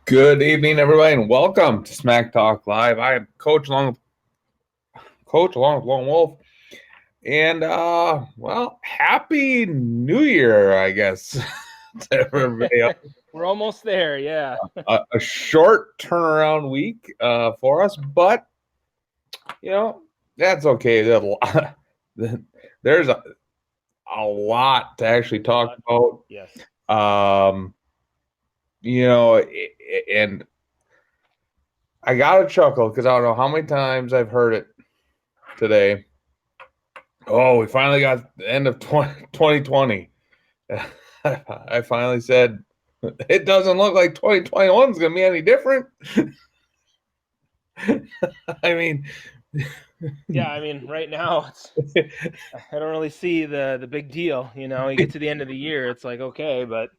Good evening, everybody, and welcome to Smack Talk Live. I am Coach along with Lone Wolf, and well, Happy New Year, I guess, to everybody else. We're almost there, yeah. A short turnaround week for us, but you know that's okay. There's a lot to actually talk about. Yes. And I got a chuckle because I don't know how many times I've heard it today. Oh, we finally got the end of 2020. I finally said, it doesn't look like 2021 is going to be any different. I mean, yeah, I mean, right now, I don't really see the big deal. You know, you get to the end of the year, it's like, okay, but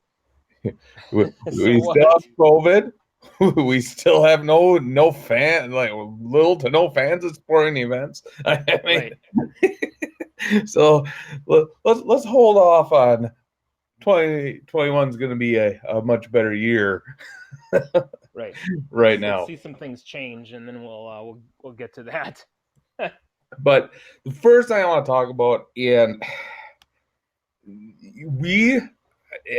we still have COVID. We still have no fan, like little to no fans at sporting events. I mean, right. So let's hold off on 2021 is going to be a much better year. Right now. Let's see some things change, and then we'll get to that. But the first thing I want to talk about, and we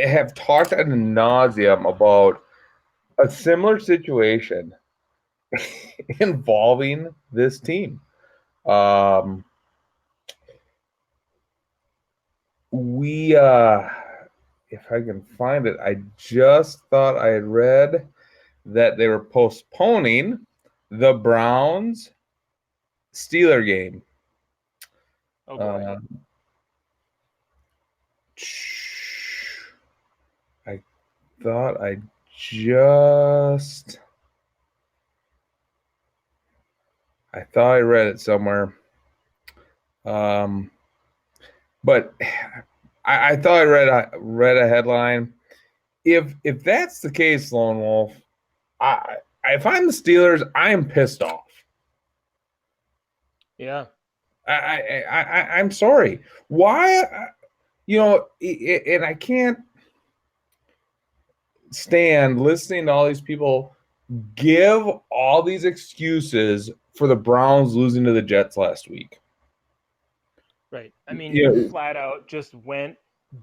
have talked ad nauseum about a similar situation involving this team. We if I can find it, I just thought I had read that they were postponing the Browns Steeler game. Oh, I thought I read it somewhere. But I thought I read a headline. If that's the case, Lone Wolf, if I'm the Steelers, I am pissed off. Yeah. I'm sorry. Why? And I can't stand listening to all these people give all these excuses for the Browns losing to the Jets last week. Right. I mean, You you know, flat out just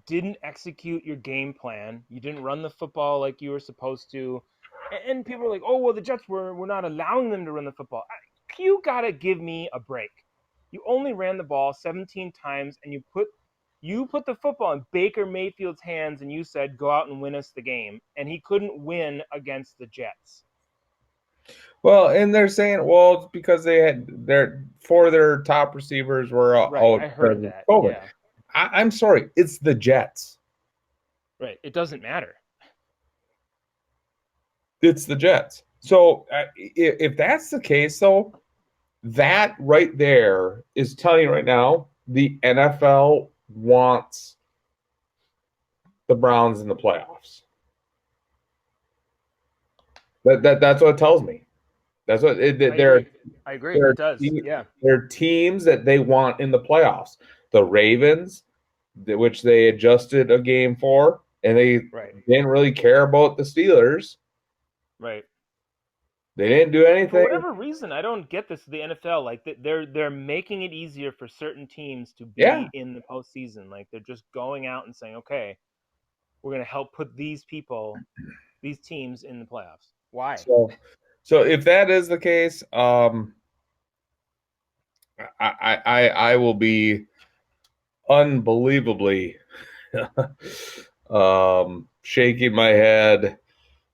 didn't execute your game plan. You didn't run the football like you were supposed to. And people are like, oh, well, the Jets were not allowing them to run the football. You got to give me a break. You only ran the ball 17 times and you put the football in Baker Mayfield's hands and you said, go out and win us the game. And he couldn't win against the Jets. well, and they're saying, well, it's because they had their top receivers were Right. out I because heard of that. COVID. Yeah. I'm sorry, it's the Jets. Right. It doesn't matter. It's the Jets. So if that's the case, though, that right there is telling you right now the NFL wants the Browns in the playoffs. That's what it tells me. That's what I agree. I agree. there It are does. Yeah. there are teams that they want in the playoffs. The Ravens, which they adjusted a game for, and they Right. didn't really care about the Steelers. Right. They didn't do And for anything. whatever reason, I don't get this. The NFL, like they're making it easier for certain teams to Yeah. be in the postseason. Like they're just going out and saying, okay, we're going to help put these teams in the playoffs. Why? So so if that is the case, I will be unbelievably shaking my head.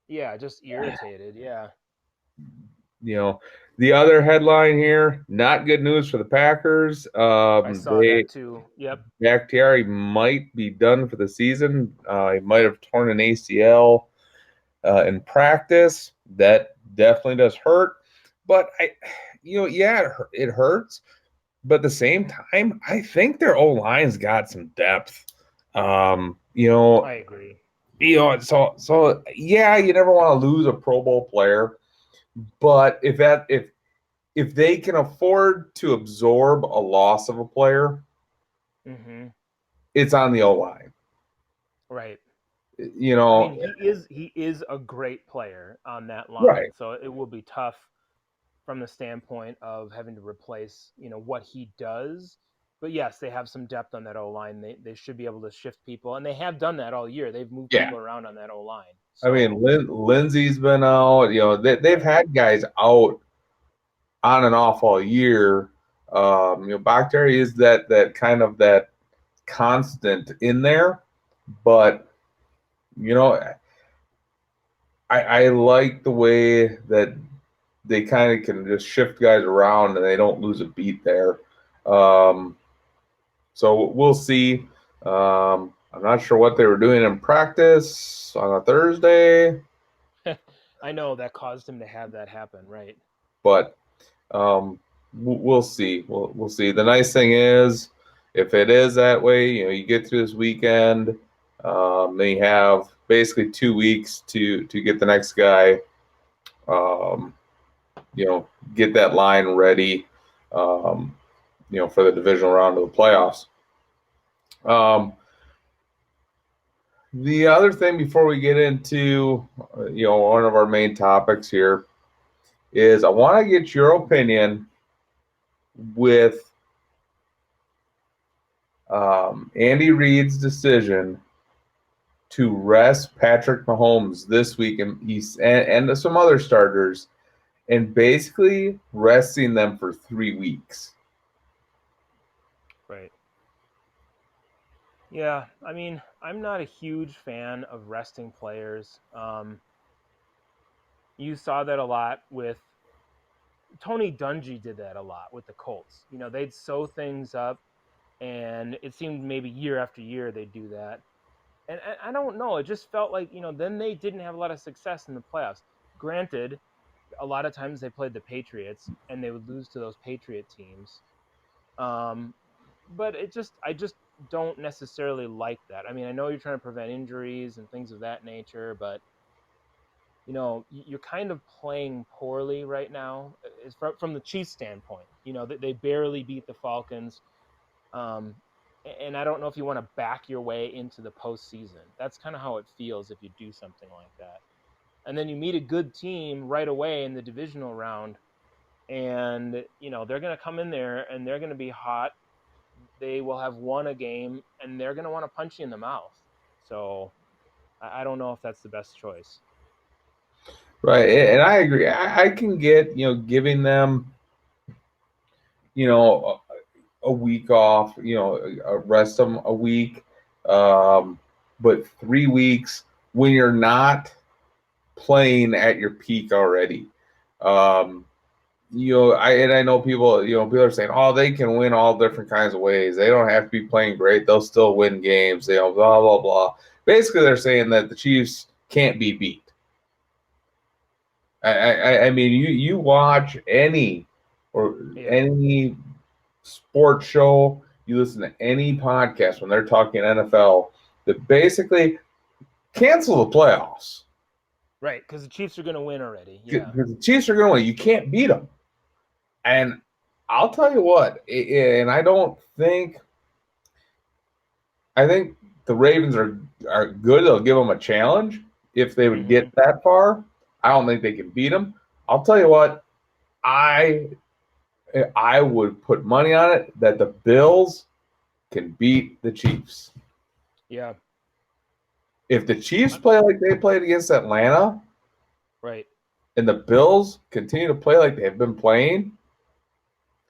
Yeah, just irritated. Yeah, You know, the other headline here, not good news for the Packers. I saw They that too. Yep. Bakhtiari might be done for the season. He might have torn an ACL in practice. That definitely does hurt. But yeah, it hurts. But at the same time, I think their O line's got some depth. Um, you know, I agree. so yeah, you never want to lose a Pro Bowl player, but if they can afford to absorb a loss of a player, Hmm. it's on the O line. Right. You I mean, know, he is a great player on that right? line, so it will be tough from the standpoint of having to replace, what he does. But yes, they have some depth on that O line. They should be able to shift people, and they have done that all year. They've moved Yeah. people around on that O line. I So mean, Lindsey's been out. They've right, had guys out on and off all year. Bakhtiari is that kind of that constant in there, but you know, I like the way that they kind of can just shift guys around and they don't lose a beat there. Um, so we'll see. I'm not sure what they were doing in practice on a Thursday, I know that caused him to have that happen. Right. but we'll see. We'll see. The nice thing is, if it is that way, you get through this weekend. Then you have basically 2 weeks to get the next guy. Um, get that line ready. Um, for the divisional round of the playoffs. Um, the other thing before we get into one of our main topics here is I want to get your opinion with Andy Reid's decision to rest Patrick Mahomes this week and some other starters, and basically resting them for 3 weeks. Right. Yeah. I mean, I'm not a huge fan of resting players. You saw that a lot with Tony Dungy did that a lot with the Colts. They'd sew things up, and it seemed maybe year after year they'd do that. And I don't know. It just felt like then they didn't have a lot of success in the playoffs. Granted, a lot of times they played the Patriots and they would lose to those Patriot teams. Um, but I just don't necessarily like that. I mean, I know you're trying to prevent injuries and things of that nature, but you're kind of playing poorly right now. Is from the Chiefs' standpoint. They barely beat the Falcons, um, and I don't know if you want to back your way into the postseason. That's kind of how it feels if you do something like that. And then you meet a good team right away in the divisional round, and they're going to come in there and they're going to be hot. they will have won a game, and they're going to want to punch you in the mouth. So I don't know if that's the best choice. Right. And I agree. I can get, giving them, you know, a week off, rest them a week. But 3 weeks when you're not playing at your peak already. Um, I know people, people are saying, oh, they can win all different kinds of ways. They don't have to be playing great. They'll still win games, blah, blah, blah. Basically, they're saying that the Chiefs can't be beat. I mean, you watch any Yeah. sports show, you listen to any podcast when they're talking NFL, that basically cancel the playoffs. Right, because the Chiefs are going to win already. Yeah. Because the Chiefs are going to win. You can't beat them. And I'll tell you what, and I think the Ravens are good. They'll give them a challenge if they would Mm-hmm. get that far. I don't think they can beat them. I'll tell you what, I would put money on it that the Bills can beat the Chiefs. Yeah. If the Chiefs play like they played against Atlanta, Right. and the Bills continue to play like they've been playing,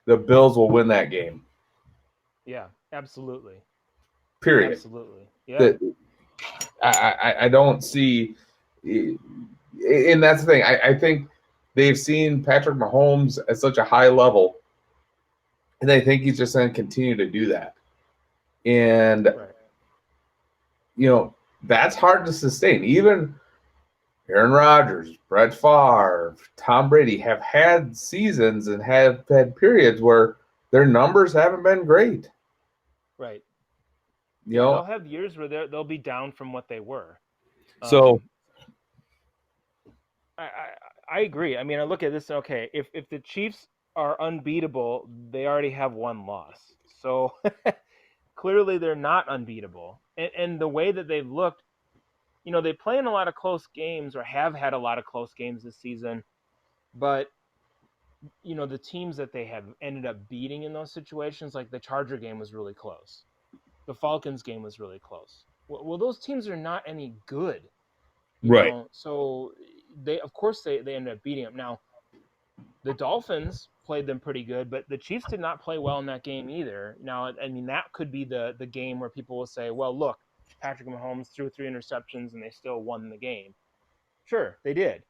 the Bills will win that game. Yeah. Absolutely. Period. Absolutely. Yeah. That I don't see, and that's the thing. I think they've seen Patrick Mahomes at such a high level, and they think he's just going to continue to do that. And Right. that's hard to sustain. Even Aaron Rodgers, Brett Favre, Tom Brady have had seasons and have had periods where their numbers haven't been great. Right. You Yeah, know, they'll have years where they'll be down from what they were. so Um, I agree. I mean, I look at this. Okay, if the Chiefs are unbeatable, they already have one loss. So clearly, they're not unbeatable. And the way that they've looked, they play in a lot of close games or have had a lot of close games this season. But the teams that they have ended up beating in those situations, like the Charger game was really close. The Falcons game was really close. Well, those teams are not any good, right, So they, of course, they ended up beating them. Now, the Dolphins played them pretty good, but the Chiefs did not play well in that game either. Now, I mean, that could be the game where people will say, well, look, Patrick Mahomes threw 3 interceptions and they still won the game. Sure, they did.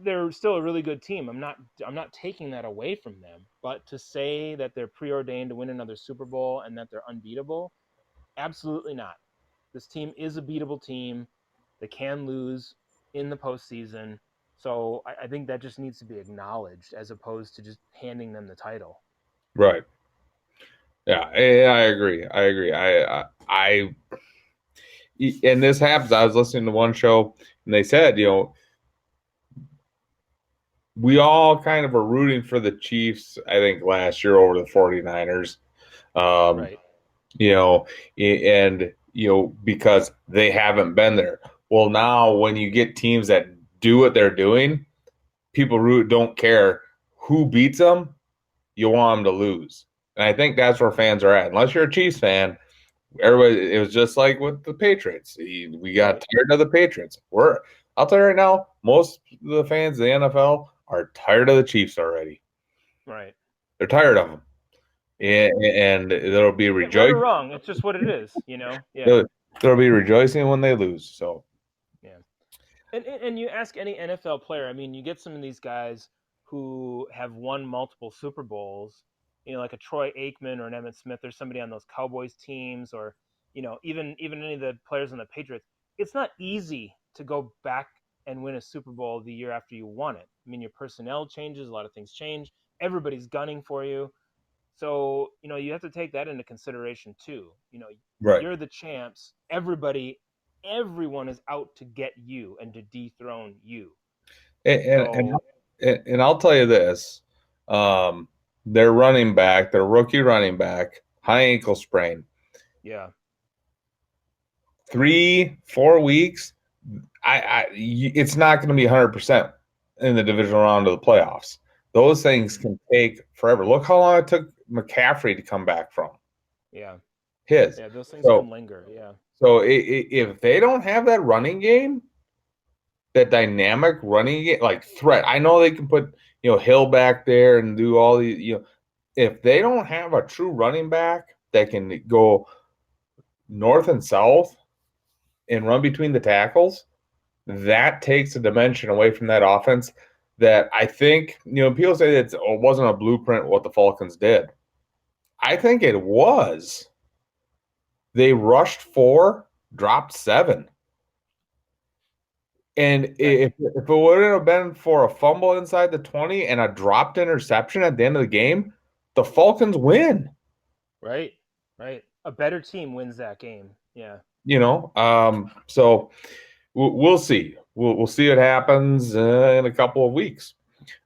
They're still a really good team. I'm not taking that away from them. But to say that they're preordained to win another Super Bowl and that they're unbeatable, absolutely not. This team is a beatable team. They can lose in the postseason. So I think that just needs to be acknowledged as opposed to just handing them the title. right. Yeah, I agree. I agree. And this happens. I was listening to one show, and they said, we all kind of are rooting for the Chiefs, I think, last year over the 49ers. Um, Right. you know, and because they haven't been there. Well, now when you get teams that do what they're doing, people don't care who beats them. You want them to lose, and I think that's where fans are at. Unless you're a Chiefs fan, everybody. It was just like with the Patriots. We got Right. tired of the Patriots. I'll tell you right now, most of the fans of the NFL are tired of the Chiefs already. Right. They're tired of them, Yeah. and there'll be Yeah, right or rejoicing. wrong, it's just what it is. Yeah. There'll be rejoicing when they lose. So Yeah. And you ask any NFL player, I mean, you get some of these guys who have won multiple Super Bowls, like a Troy Aikman or an Emmitt Smith or somebody on those Cowboys teams, or even any of the players on the Patriots. It's not easy to go back and win a Super Bowl the year after you won it. I mean, your personnel changes, a lot of things change. Everybody's gunning for you. So, you have to take that into consideration too. right. You're the champs. Everyone is out to get you and to dethrone you. And So, and I'll tell you this, um, their running back, their rookie running back, high ankle sprain, yeah. 3-4 weeks. It's not going to be 100% in the divisional round of the playoffs. Those things can take forever. Look how long it took McCaffrey to come back from. Yeah. His. Yeah. Those things So can linger. Yeah. if they don't have that running game, that dynamic running game, like threat, I know they can put Hill back there and do all the if they don't have a true running back that can go north and south and run between the tackles, that takes a dimension away from that offense that I think, people say that it wasn't a blueprint what the Falcons did. I think it was. They rushed four, dropped seven. And That if it wouldn't have been for a fumble inside the 20 and a dropped interception at the end of the game, the Falcons win. right. Right. A better team wins that game. Yeah. So we'll see. We'll see what happens in a couple of weeks.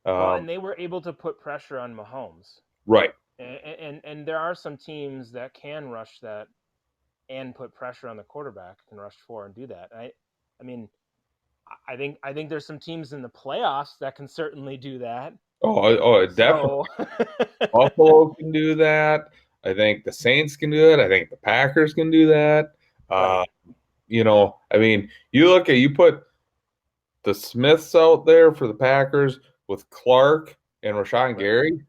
Well, Um, and they were able to put pressure on Mahomes. right, And there are some teams that can rush that and put pressure on the quarterback, can rush four and do that. I mean, I think there's some teams in the playoffs that can certainly do that. definitely. So Buffalo can do that. I think the Saints can do it. I think the Packers can do that. right, Uh, I mean, you put the Smiths out there for the Packers with Clark and Rashawn right, Gary.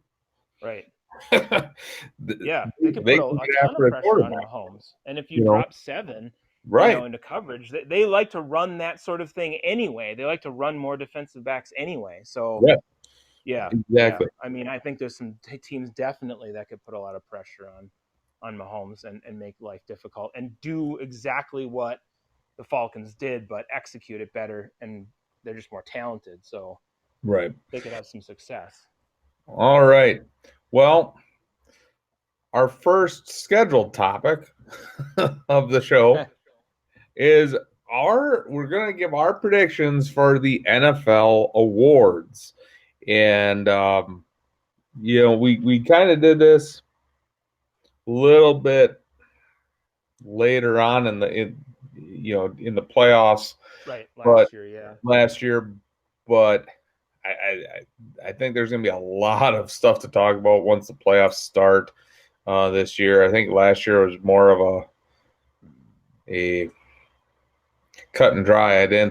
right. They Yeah, they could can put get a ton after of a pressure on quarterback. Mahomes. And if you You know, drop seven, right? into coverage, they like to run that sort of thing anyway. They like to run more defensive backs anyway. So Yeah, yeah, yeah. exactly. I mean, I think there's some teams definitely that could put a lot of pressure on Mahomes and make life difficult and do exactly what the Falcons did, but execute it better. And they're just more talented, so Right. they could have some success. All right. Well, our first scheduled topic of the show is we're going to give our predictions for the NFL awards. And we kind of did this a little bit later on in the playoffs, Right, but last year, yeah. last year, but I think there's going to be a lot of stuff to talk about once the playoffs start this year. I think last year was more of a cut and dry. Don't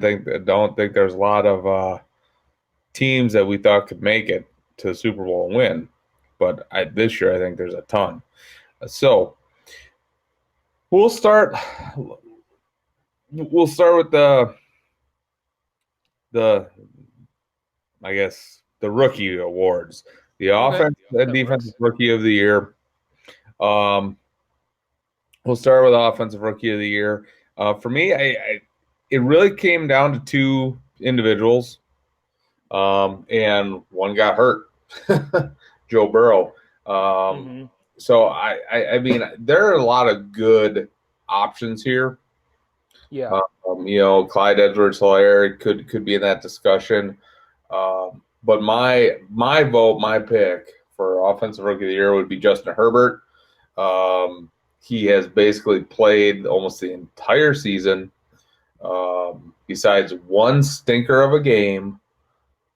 think there's a lot of teams that we thought could make it to the Super Bowl and win. But this year, I think there's a ton. So we'll start. We'll start with the I guess the rookie awards, the Okay, offense and that defensive works. rookie of the year. Um, we'll start with offensive rookie of the year. For me, it really came down to two individuals, and one got hurt, Joe Burrow. Um, Mm-hmm. so I mean, there are a lot of good options here. Yeah, Clyde Edwards-Helaire could be in that discussion. But my vote, my pick for offensive rookie of the year would be Justin Herbert. He has basically played almost the entire season. Besides one stinker of a game,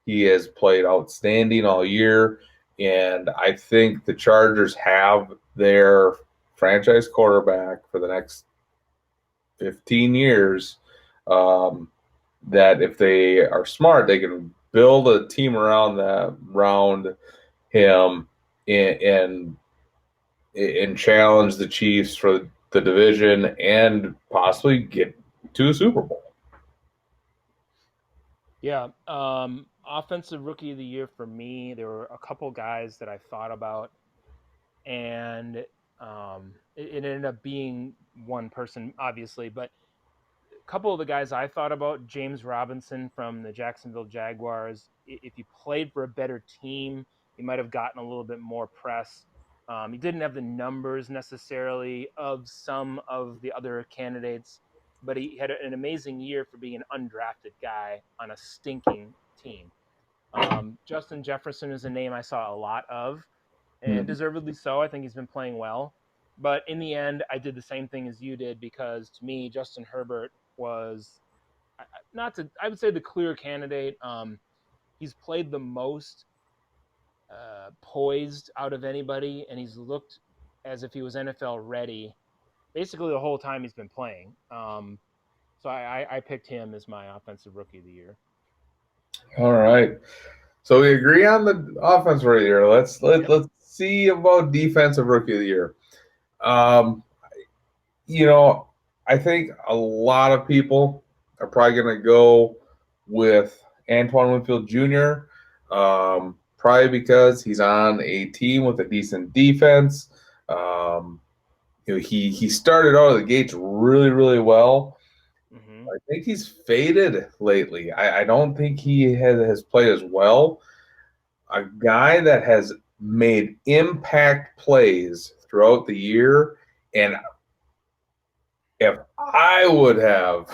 he has played outstanding all year. And I think the Chargers have their franchise quarterback for the next 15 years. Um, that if they are smart, they can build a team around him and and challenge the Chiefs for the division and possibly get to a Super Bowl. yeah. Offensive rookie of the year for me, there were a couple guys that I thought about, and it ended up being one person, obviously, but a couple of the guys I thought about, James Robinson from the Jacksonville Jaguars. If he played for a better team, he might have gotten a little bit more press. He didn't have the numbers necessarily of some of the other candidates, but he had an amazing year for being an undrafted guy on a stinking team. Justin Jefferson is a name I saw a lot of, and Hmm. deservedly so. I think he's been playing well. But in the end, I did the same thing as you did because to me, Justin Herbert was not to, I would say, the clear candidate. He's played the most poised out of anybody, and he's looked as if he was NFL ready basically the whole time he's been playing. So I picked him as my offensive rookie of the year. All right. So we agree on the offense right here. Yep. Let's see about defensive rookie of the year. Um, you know, I think a lot of people are probably going to go with Antoine Winfield Jr. Probably because he's on a team with a decent defense. Um, he started out of the gates really well. Mm-hmm. I think he's faded lately. I don't think he has played as well. A guy that has made impact plays throughout the year, and if I would have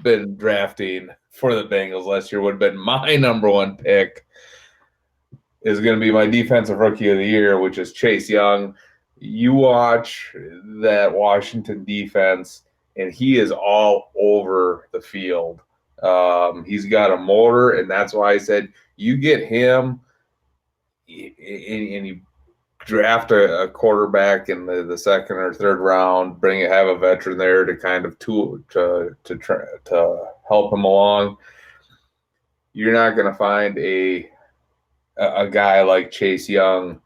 been drafting for the Bengals last year, would have been my number one pick, is going to be my defensive rookie of the year, which is Chase Young. You watch that Washington defense, and he is all over the field. He's got a motor, and that's why I said you get him and you draft a quarterback in the second or third round, have a veteran there to kind of to help him along. You're not going to find a guy like Chase Young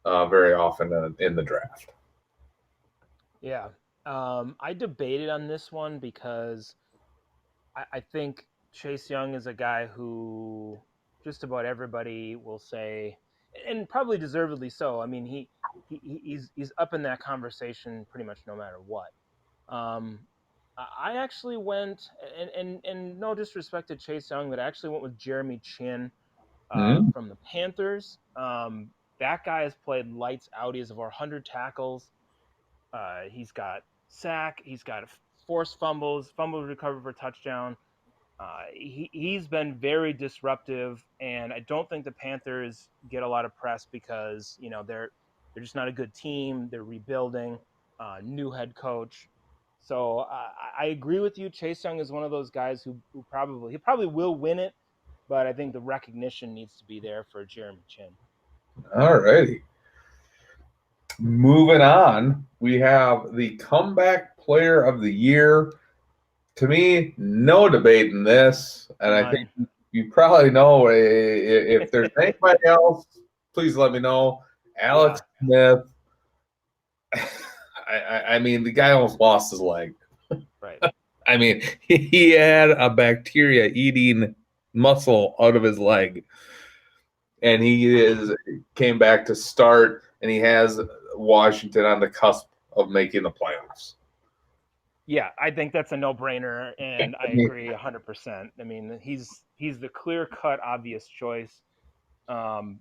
very often in the draft. Yeah. I debated on this one because I think Chase Young is a guy who just about everybody will say, and probably deservedly so. I mean, he's up in that conversation pretty much no matter what. Um, I actually went, and no disrespect to Chase Young, but I actually went with Jeremy Chin Mm-hmm. from the Panthers. That guy has played lights out. He has over 100 tackles. He's got sack. He's got forced fumbles recovered for touchdown. He's been very disruptive, and I don't think the Panthers get a lot of press because they're just not a good team. They're rebuilding, new head coach. So I agree with you. Chase Young is one of those guys who probably will win it, but I think the recognition needs to be there for Jeremy Chin. All righty. Moving on, we have the comeback player of the year. To me, no debate in this, and I think None. you probably know if there's anybody else, please let me know. Yeah. Alex Smith. I mean, the guy almost lost his leg. Right. I mean, he had a bacteria eating muscle out of his leg, and came back to start, and he has Washington on the cusp of making the playoffs. Yeah, I think that's a no-brainer, and I I mean, agree 100%. I mean, he's the clear-cut, obvious choice, um,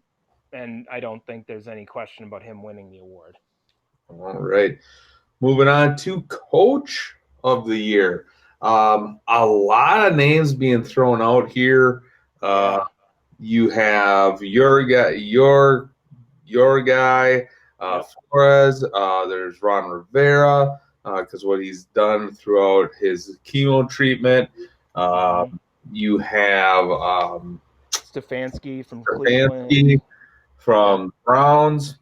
and I don't think there's any question about him winning the award. all right. Moving on to coach of the year. A lot of names being thrown out here. Uh, Yeah. you have your guy, Yep. Flores. There's Ron Rivera because what he's done throughout his chemo treatment. Uh, Mm-hmm. you have Stefanski from Cleveland. Stefanski Yep. from Browns.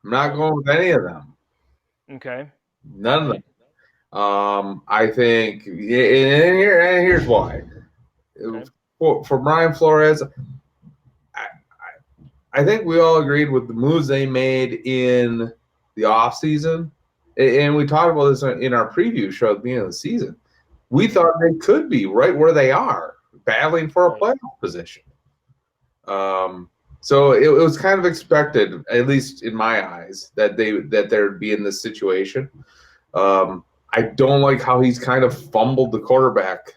I'm not going with any of them. Okay. All None of them. right. I think, and here's why. Okay. For Brian Flores, I, I think we all agreed with the moves they made in the offseason. And we talked about this in our preview show at the beginning of the season. We Mm-hmm. thought they could be right where they are, battling for a Right. playoff position. So it was kind of expected, at least in my eyes, that there'd be in this situation. I don't like how he's kind of fumbled the quarterback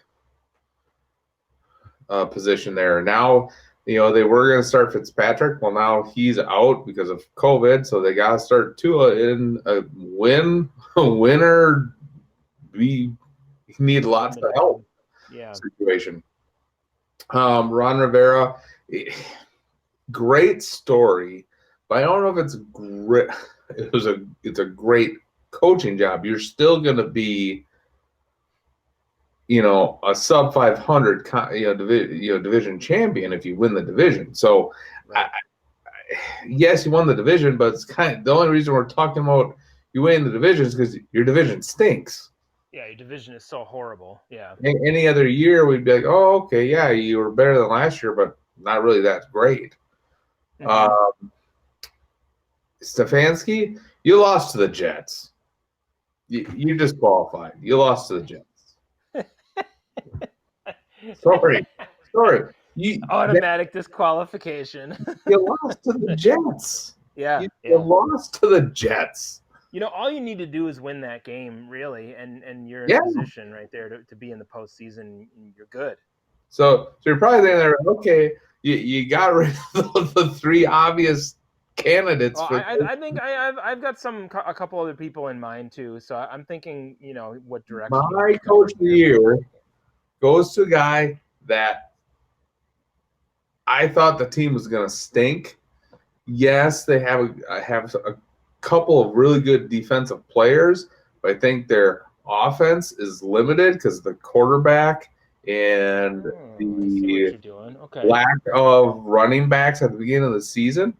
position there. Now, they were going to start Fitzpatrick. Well, now he's out because of COVID, so they got to start Tua in a winner. We need lots of Limited. help Yeah. situation. Ron Rivera, great story, but I don't know if it's great. It's a great coaching job. You're still going to be a sub 500 division champion if you win the division. So I, Right. yes, you won the division, but it's kind of the only reason we're talking about you winning the division is because your division stinks. Yeah, your division is so horrible. Yeah. Any other year, we'd be like, oh, okay, yeah, you were better than last year, but not really that great. Uh, Mm-hmm. Stefanski, you lost to the Jets. You disqualified. You lost to the Jets. Sorry, sorry. Automatic disqualification. You lost to the Jets. Yeah, You yeah. lost to the Jets. All you need to do is win that game, really, and you're in a Yeah. position right there to be in the postseason. And you're good. So you're probably Yeah. there. Okay, you got rid of the three obvious candidates Well, for I think I've got a couple other people in mind too. So I'm thinking, what direction you my might go coach in of the here. But year goes to a guy that I thought the team was going to stink. Yes, they have a couple of really good defensive players, but I think their offense is limited because the quarterback and I see what the you're doing. Okay. lack of running backs at the beginning of the season.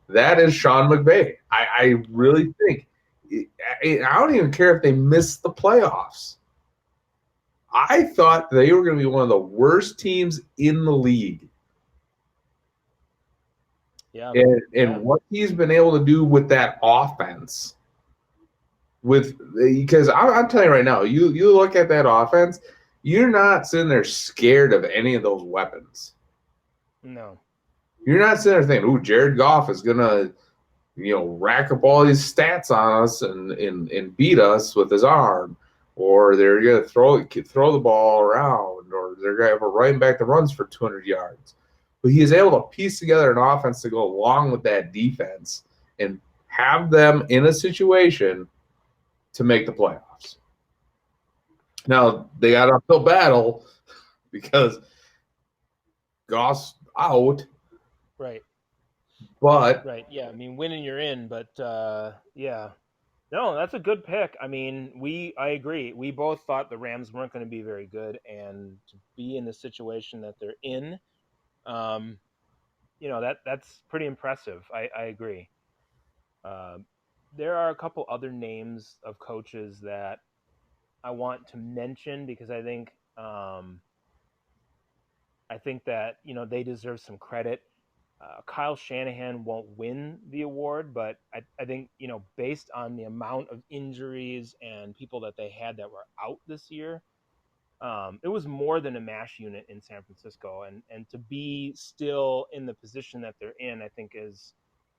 That is Sean McVay. I Right. really think. I don't even care if they miss the playoffs. I thought they were going to be one of the worst teams in the league. Yeah. And Yeah. what he's been able to do with that offense, with because I'm telling you right now, you look at that offense, you're not sitting there scared of any of those weapons. No. You're not sitting there thinking, "Ooh, Jared Goff is gonna rack up all these stats on us and beat us with his arm, or they're gonna throw the ball around, or they're gonna have a running back that runs for 200 yards." But he is able to piece together an offense to go along with that defense and have them in a situation to make the playoffs. Now they got an uphill battle because Goss out, Right. but Right. Yeah. I mean, winning you're in, but yeah. No, that's a good pick. I mean, I agree. We both thought the Rams weren't going to be very good, and to be in the situation that they're in, um, that's pretty impressive. I agree. Um, there are a couple other names of coaches that I want to mention because I think that they deserve some credit. Kyle Shanahan won't win the award, but I think based on the amount of injuries and people that they had that were out this year, it was more than a mash unit in San Francisco, and to be still in the position that they're in, I think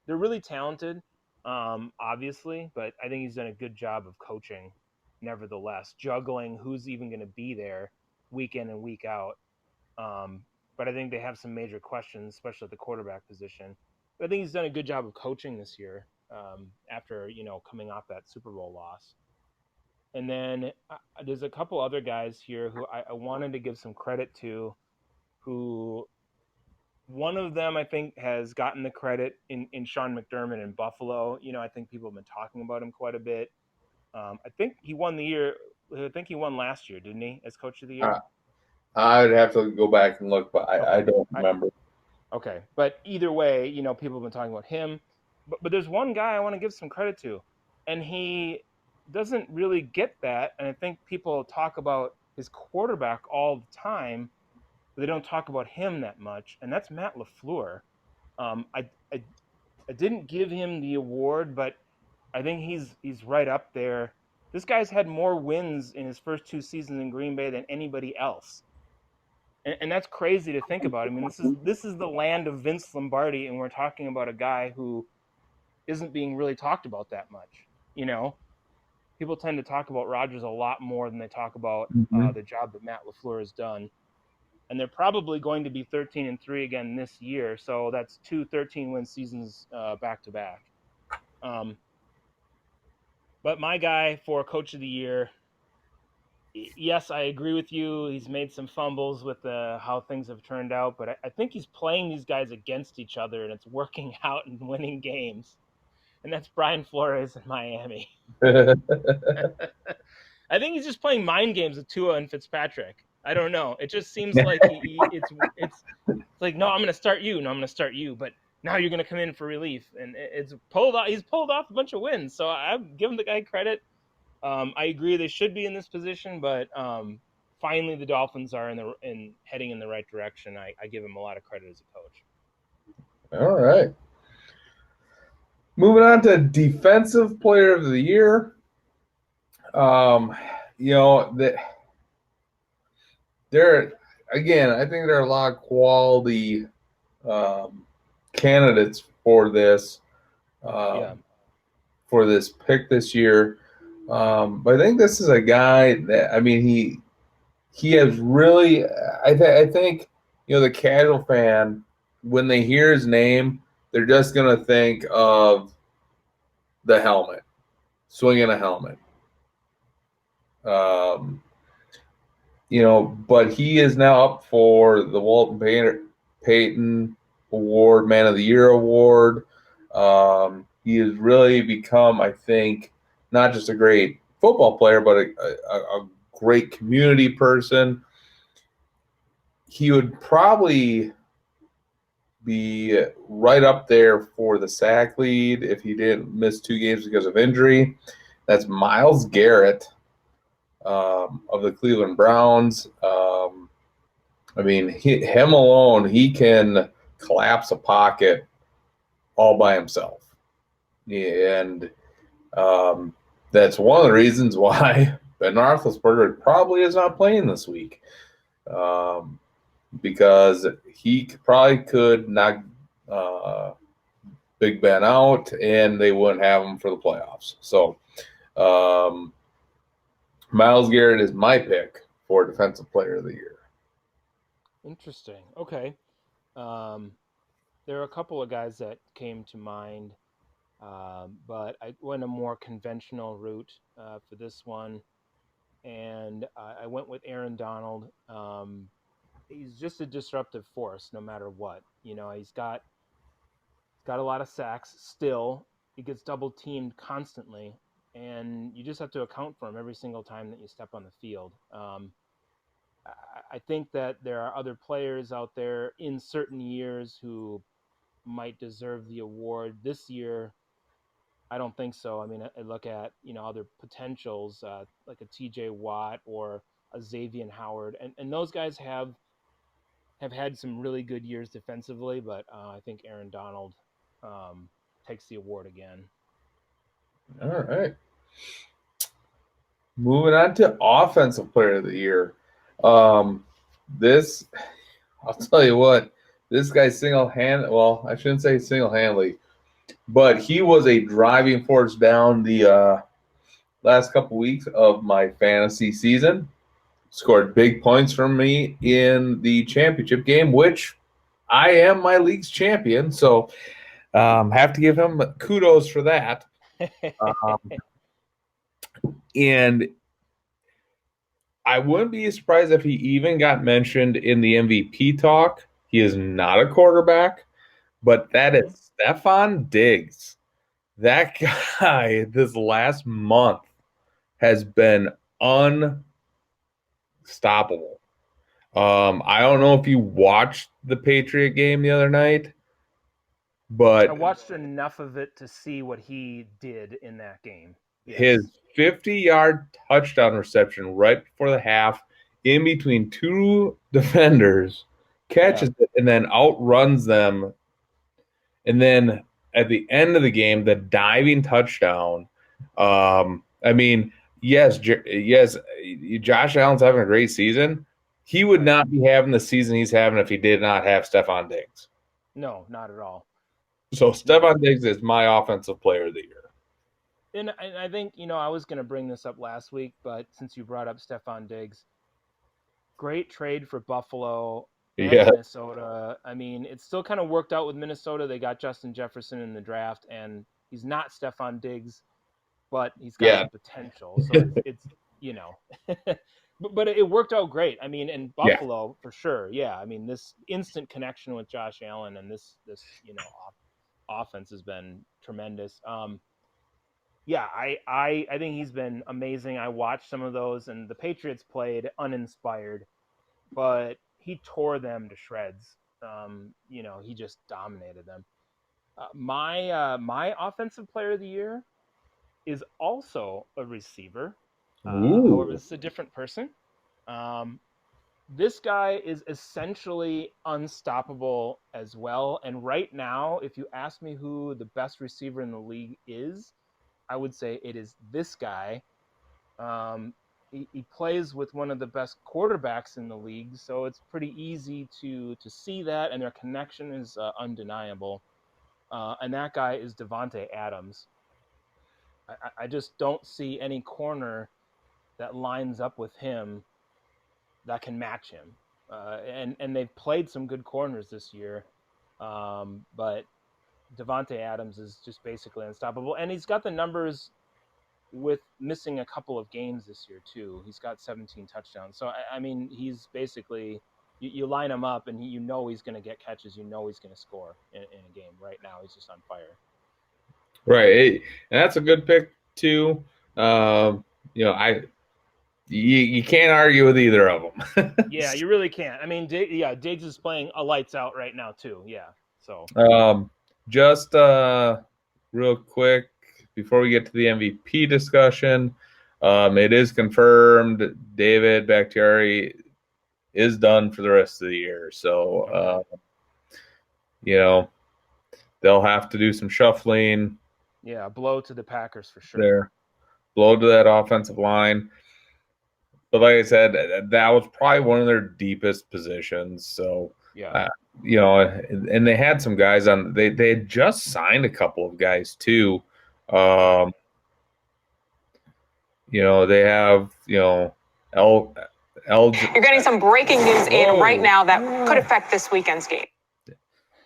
they're really talented, obviously, but I think he's done a good job of coaching, nevertheless, juggling who's even going to be there week in and week out. Um, but I think they have some major questions, especially at the quarterback position. But I think he's done a good job of coaching this year after coming off that Super Bowl loss. And then there's a couple other guys here who I wanted to give some credit to. Who one of them I think has gotten the credit in Sean McDermott in Buffalo. I think people have been talking about him quite a bit. I think he won the year. I think he won last year, didn't he, as coach of the uh, year? I'd have to go back and look, but I Okay. don't I, remember. Okay, but either way, people have been talking about him. But there's one guy I want to give some credit to, and he doesn't really get that. And I think people talk about his quarterback all the time, but they don't talk about him that much. And that's Matt LaFleur. Um, I, I I didn't give him the award, but I think he's right up there. This guy's had more wins in his first two seasons in Green Bay than anybody else, and that's crazy to think about. I mean, this is the land of Vince Lombardi, and we're talking about a guy who isn't being really talked about that much. You know, People tend to talk about Rodgers a lot more than they talk about Mhm. the job that Matt LaFleur has done. And they're probably going to be 13-3 again this year, so that's two 13-win seasons back to back. Um, but my guy for Coach of the Year, yes, I agree with you. He's made some fumbles with how things have turned out, but I think he's playing these guys against each other, and it's working out and winning games. And that's Brian Flores in Miami. I think he's just playing mind games with Tua and Fitzpatrick. I don't know. It just seems like it's like no, I'm going to start you. No, I'm going to start you. But now you're going to come in for relief, and it's pulled off. He's pulled off a bunch of wins, so I'm giving the guy credit. I agree they should be in this position, but finally the Dolphins are in heading in the right direction. I give him a lot of credit as a coach. All right. Moving on to defensive player of the year. Um, you know, that there again, I think there are a lot of quality um, candidates Yeah, um, for this pick this year. But I think this is a guy that I mean he has really I think the casual fan when they hear his name they're just gonna think of the helmet, swinging a helmet. Um, but he is now up for the Payton Award, Man of the Year award. He has really become, I think, not just a great football player, but a great community person. He would probably be right up there for the sack lead if he didn't miss 2 games because of injury. That's Myles Garrett of the Cleveland Browns. I mean, him alone, he can collapse a pocket all by himself. And um, that's one of the reasons why Ben Roethlisberger probably is not playing this week. Um, because he probably could knock uh, Big Ben out and they wouldn't have him for the playoffs. So, um, Myles Garrett is my pick for Defensive Player of the Year. interesting. Okay, um, there are a couple of guys that came to mind, but I went a more conventional route for this one, and I went with Aaron Donald. He's just a disruptive force, no matter what. He's got a lot of sacks still. He gets double teamed constantly, and you just have to account for him every single time that you step on the field. I think that there are other players out there in certain years who might deserve the award. This year, I don't think so. I mean, I look at other potentials like a T.J. Watt or a Xavier Howard, and those guys have had some really good years defensively, but I think Aaron Donald um, takes the award again. All right. Moving on to Offensive Player of the Year. Um, this, I'll tell you what, this guy well, I shouldn't say single handedly, but he was a driving force down the last couple weeks of my fantasy season. Scored big points for me in the championship game, which I am my league's champion. So have to give him kudos for that. Um, and I wouldn't be surprised if he even got mentioned in the MVP talk. He is not a quarterback, but that Mhm. is Stephon Diggs. That guy this last month has been unstoppable. I don't know if you watched the Patriot game the other night, I but watched enough of it to see what he did in that game. his Yes. 50-yard touchdown reception right before the half, in between two defenders, Yeah. catches it and then outruns them. And then at the end of the game, the diving touchdown. I mean, yes, Josh Allen's having a great season. He would Right. not be having the season he's having if he did not have Stephon Diggs. No, not at all. So No. Stephon Diggs is my offensive player of the year. And I think, I was going to bring this up last week, but since you brought up Stephon Diggs, great trade for Buffalo and Yeah, Minnesota. I mean, it still kind of worked out with Minnesota. They got Justin Jefferson in the draft, and he's not Stephon Diggs, but he's got yeah, the potential. So it's you know, but it worked out great. I mean, in yeah. Buffalo for sure. Yeah, I mean, this instant connection with Josh Allen and this offense has been tremendous. Yeah, I think he's been amazing. I watched some of those, and the Patriots played uninspired, but he tore them to shreds. He just dominated them. My offensive player of the year is also a receiver. However, Ooh. this is a different person. Um, this guy is essentially unstoppable as well. And right now, if you ask me who the best receiver in the league is, I would say it is this guy. He plays with one of the best quarterbacks in the league, so it's pretty easy to see that, and their connection is undeniable. And that guy is Devonte Adams. I just don't see any corner that lines up with him that can match him. And they've played some good corners this year, but Devonte Adams is just basically unstoppable, and he's got the numbers with missing a couple of games this year too. He's got 17 touchdowns, so I mean he's basically you line him up and you know he's going to get catches, you know he's going to score in a game. Right now, he's just on fire. Right. And that's a good pick too. Um, you know, you can't argue with either of them. Yeah, you really can't. I mean, Diggs is playing a lights out right now too. Yeah, so um, just real quick before we get to the MVP discussion, it is confirmed David Bakhtiari is done for the rest of the year. So, okay. you know, they'll have to do some shuffling Yeah, blow to the Packers for sure. there, blow to that offensive line. But like I said, that was probably one of their deepest positions. So, Yeah. uh, you know, and they had some guys on. They had just signed a couple of guys too. Okay. Um, you know, they have L L. You're getting some breaking news in right now that could affect this weekend's game.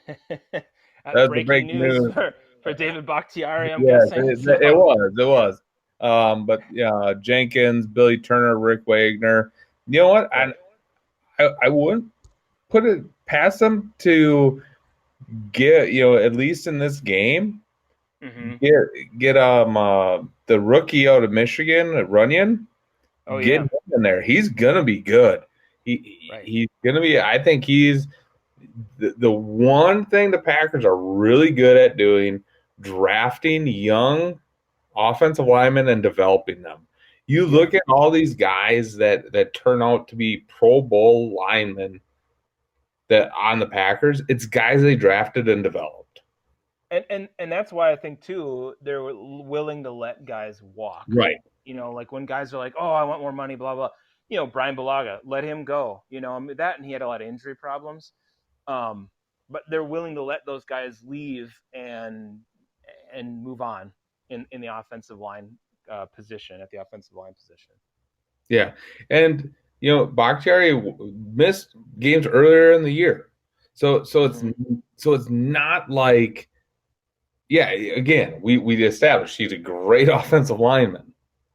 That's the Breaking breaking news news. for David Bakhtiari, I'm Yes, guessing. it So was. It was. But yeah, Jenkins, Billy Turner, Rick Wagner. You know what? right. I wouldn't put it past them to get at least in this game Mm-hmm. get the rookie out of Michigan, Runyon, Oh get yeah. him in there. He's gonna be good. Right. He's gonna be. I think he's the one thing the Packers are really good at doing: drafting young offensive linemen and developing them. You Yeah. look at all these guys that turn out to be Pro Bowl linemen that on the Packers. It's guys they drafted and developed. And that's why I think too they're willing to let guys walk. Right. Like when guys are like, "Oh, I want more money," blah blah. Brian Balaga, let him go. I mean, that, and he had a lot of injury problems. Um, but they're willing to let those guys leave and move on in the offensive line position at the offensive line position. Yeah, and Bakhtiari missed games earlier in the year, so Mm-hmm. it's not like Again, we established he's a great offensive lineman,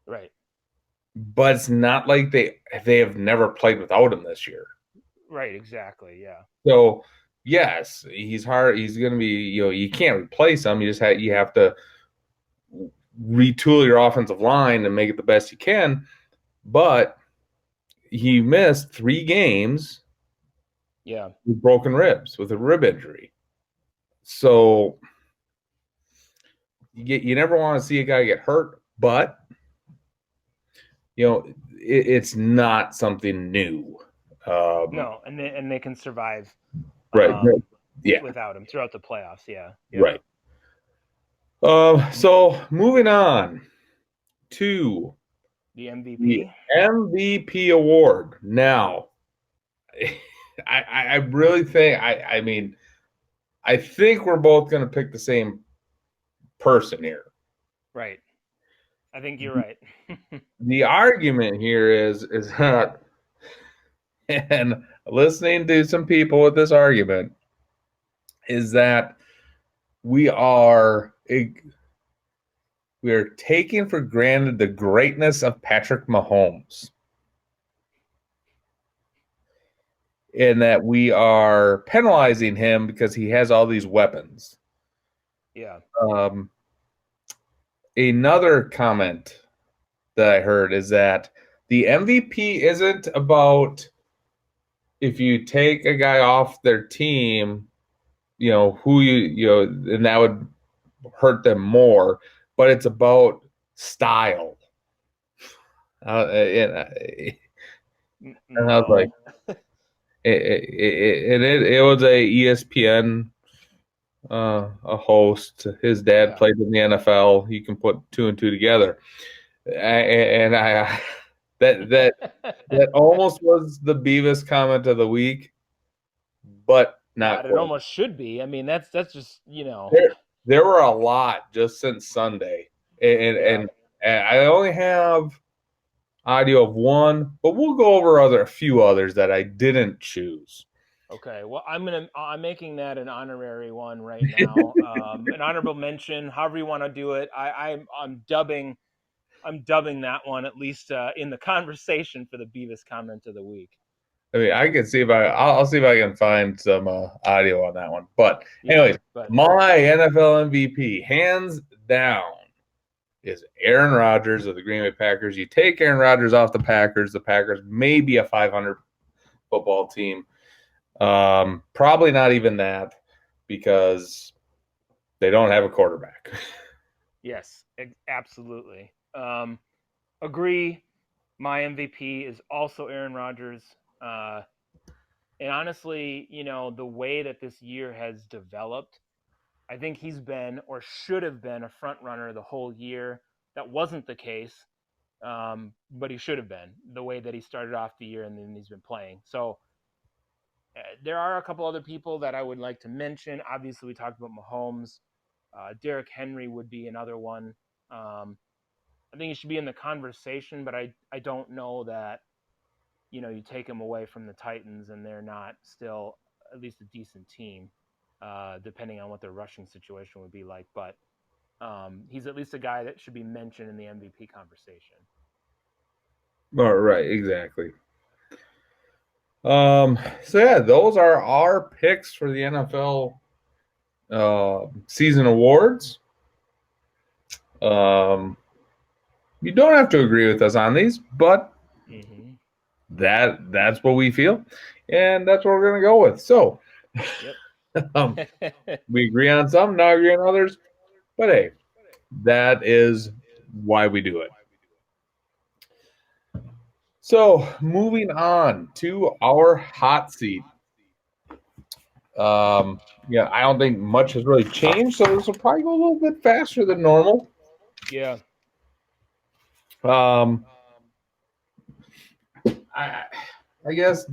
Right. but it's not like they have never played without him this year. Right. Exactly. Yeah. So yes, he's hard. He's going to be you can't replace him. You have to retool your offensive line and make it the best you can. But he missed 3 games Yeah. with broken ribs, with a rib injury. So you never want to see a guy get hurt, but it's not something new. No, and they can survive Right. um, Yeah. without him throughout the playoffs. Yeah. Yeah. Right. So moving on to The the MVP. MVP award. Now, I really think I mean I think we're both going to pick the same person here. Right. I think you're right. The argument here is that, and listening to some people with this argument, is that we are taking for granted the greatness of Patrick Mahomes, in that we are penalizing him because he has all these weapons. Yeah. Um, Another comment that I heard is that the MVP isn't about if you take a guy off their team who and that would hurt them more, but it's about style. And I was like, No. it was a ESPN a host. His dad Yeah. played in the NFL. You can put two and two together, and I that almost was the Beavis comment of the week, but not God, it quite. almost should be. I mean, that's just There were a lot just since Sunday, and yeah. and I only have audio of one, but we'll go over a few others that I didn't choose. Okay, well, I'm making that an honorary one right now. An honorable mention, however you want to do it. I'm dubbing that one at least in the conversation for the Beavis comment of the week. I mean, I can see if I'll see if I can find some audio on that one. But Yeah, anyways, but my NFL MVP, hands down, is Aaron Rodgers of the Green Bay Packers. You take Aaron Rodgers off the Packers may be a 500 football team. Probably not even that because they don't have a quarterback. yes, absolutely. Agree. My MVP is also Aaron Rodgers. And honestly, the way that this year has developed, I think he's been or should have been a front runner the whole year. That wasn't the case, but he should have been the way that he started off the year and then he's been playing. So there are a couple other people that I would like to mention. Obviously, we talked about Mahomes. Derrick Henry would be another one. I think he should be in the conversation, but I don't know that you take him away from the Titans and they're not still at least a decent team, depending on what their rushing situation would be like. But he's at least a guy that should be mentioned in the MVP conversation. All right, exactly. So yeah, those are our picks for the NFL season awards. You don't have to agree with us on these, but Mm-hmm. that's what we feel, and that's what we're gonna go with. So, um, Yep. we agree on some, not agree on others, but hey, that is why we do it. So, moving on to our hot seat. Yeah, I don't think much has really changed, so this will probably go a little bit faster than normal. Yeah. I, I guess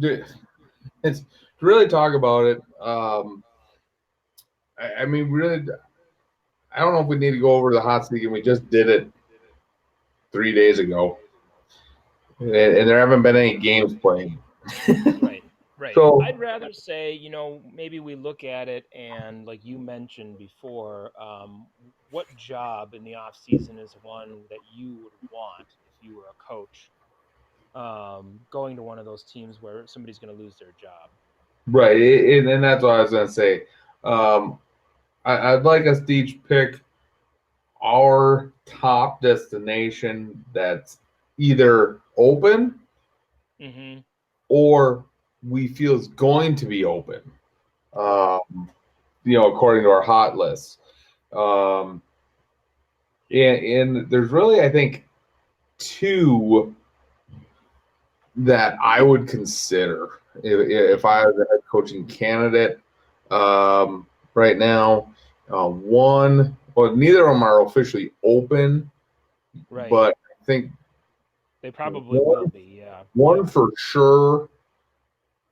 it's to really talk about it. I mean, really, I don't know if we need to go over the hot seat, and we just did it 3 days ago, and there haven't been any games played. Right. Right. So, I'd rather say, maybe we look at it and, like you mentioned before, what job in the off season is one that you would want if you were a coach, going to one of those teams where somebody's going to lose their job. right, and that's what I was going to say. Um, I'd like us to each pick our top destination that's either open Mm-hmm. or we feel is going to be open. According to our hot list. Um, and there's really, I think, two that I would consider if I was a head coaching candidate right now. One, well, neither of them are officially open, Right. but I think They probably will one, be. Yeah. one for sure,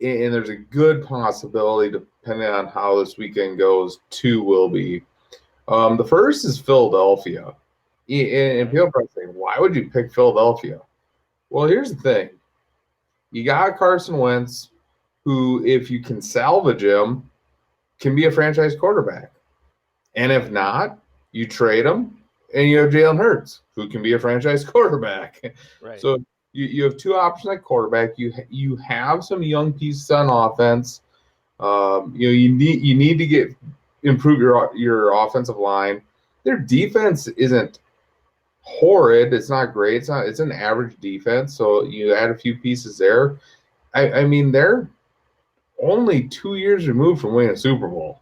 and there's a good possibility, depending on how this weekend goes, two will be. The first is Philadelphia. And people are saying, why would you pick Philadelphia? Well, here's the thing. You got Carson Wentz, who, if you can salvage him, can be a franchise quarterback. And if not, you trade him, and you have Jalen Hurts, who can be a franchise quarterback. Right. So you have two options at quarterback. You have some young pieces on offense. You need to improve your offensive line. Their defense isn't horrid. It's not great. It's an average defense. So you add a few pieces there. I mean, they're only 2 years removed from winning a Super Bowl.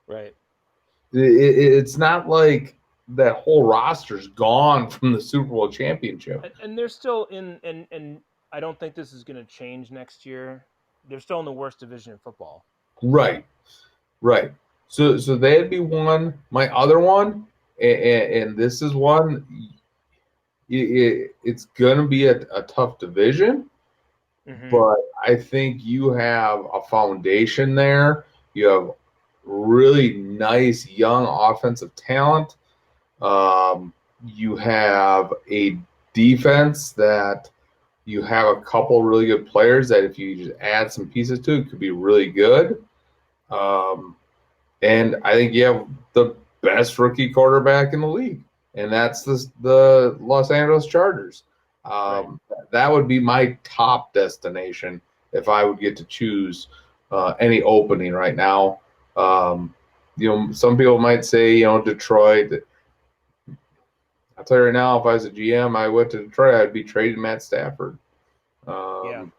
Right. It's not like that whole roster's gone from the Super Bowl championship. And they're still in, and I don't think this is going to change next year. They're still in the worst division in football. Right, right. So that'd be one. My other one, and this is one. It's going to be a tough division, Mm-hmm. but I think you have a foundation there. You have really nice young offensive talent. You have a defense that you have a couple really good players that if you just add some pieces to it could be really good. Um, and I think you have the best rookie quarterback in the league, and that's the Los Angeles Chargers. Right. That would be my top destination if I would get to choose any opening right now. Um, some people might say, Detroit. I'll tell you right now, if I was a GM, I went to Detroit, I'd be trading Matt Stafford Yeah. and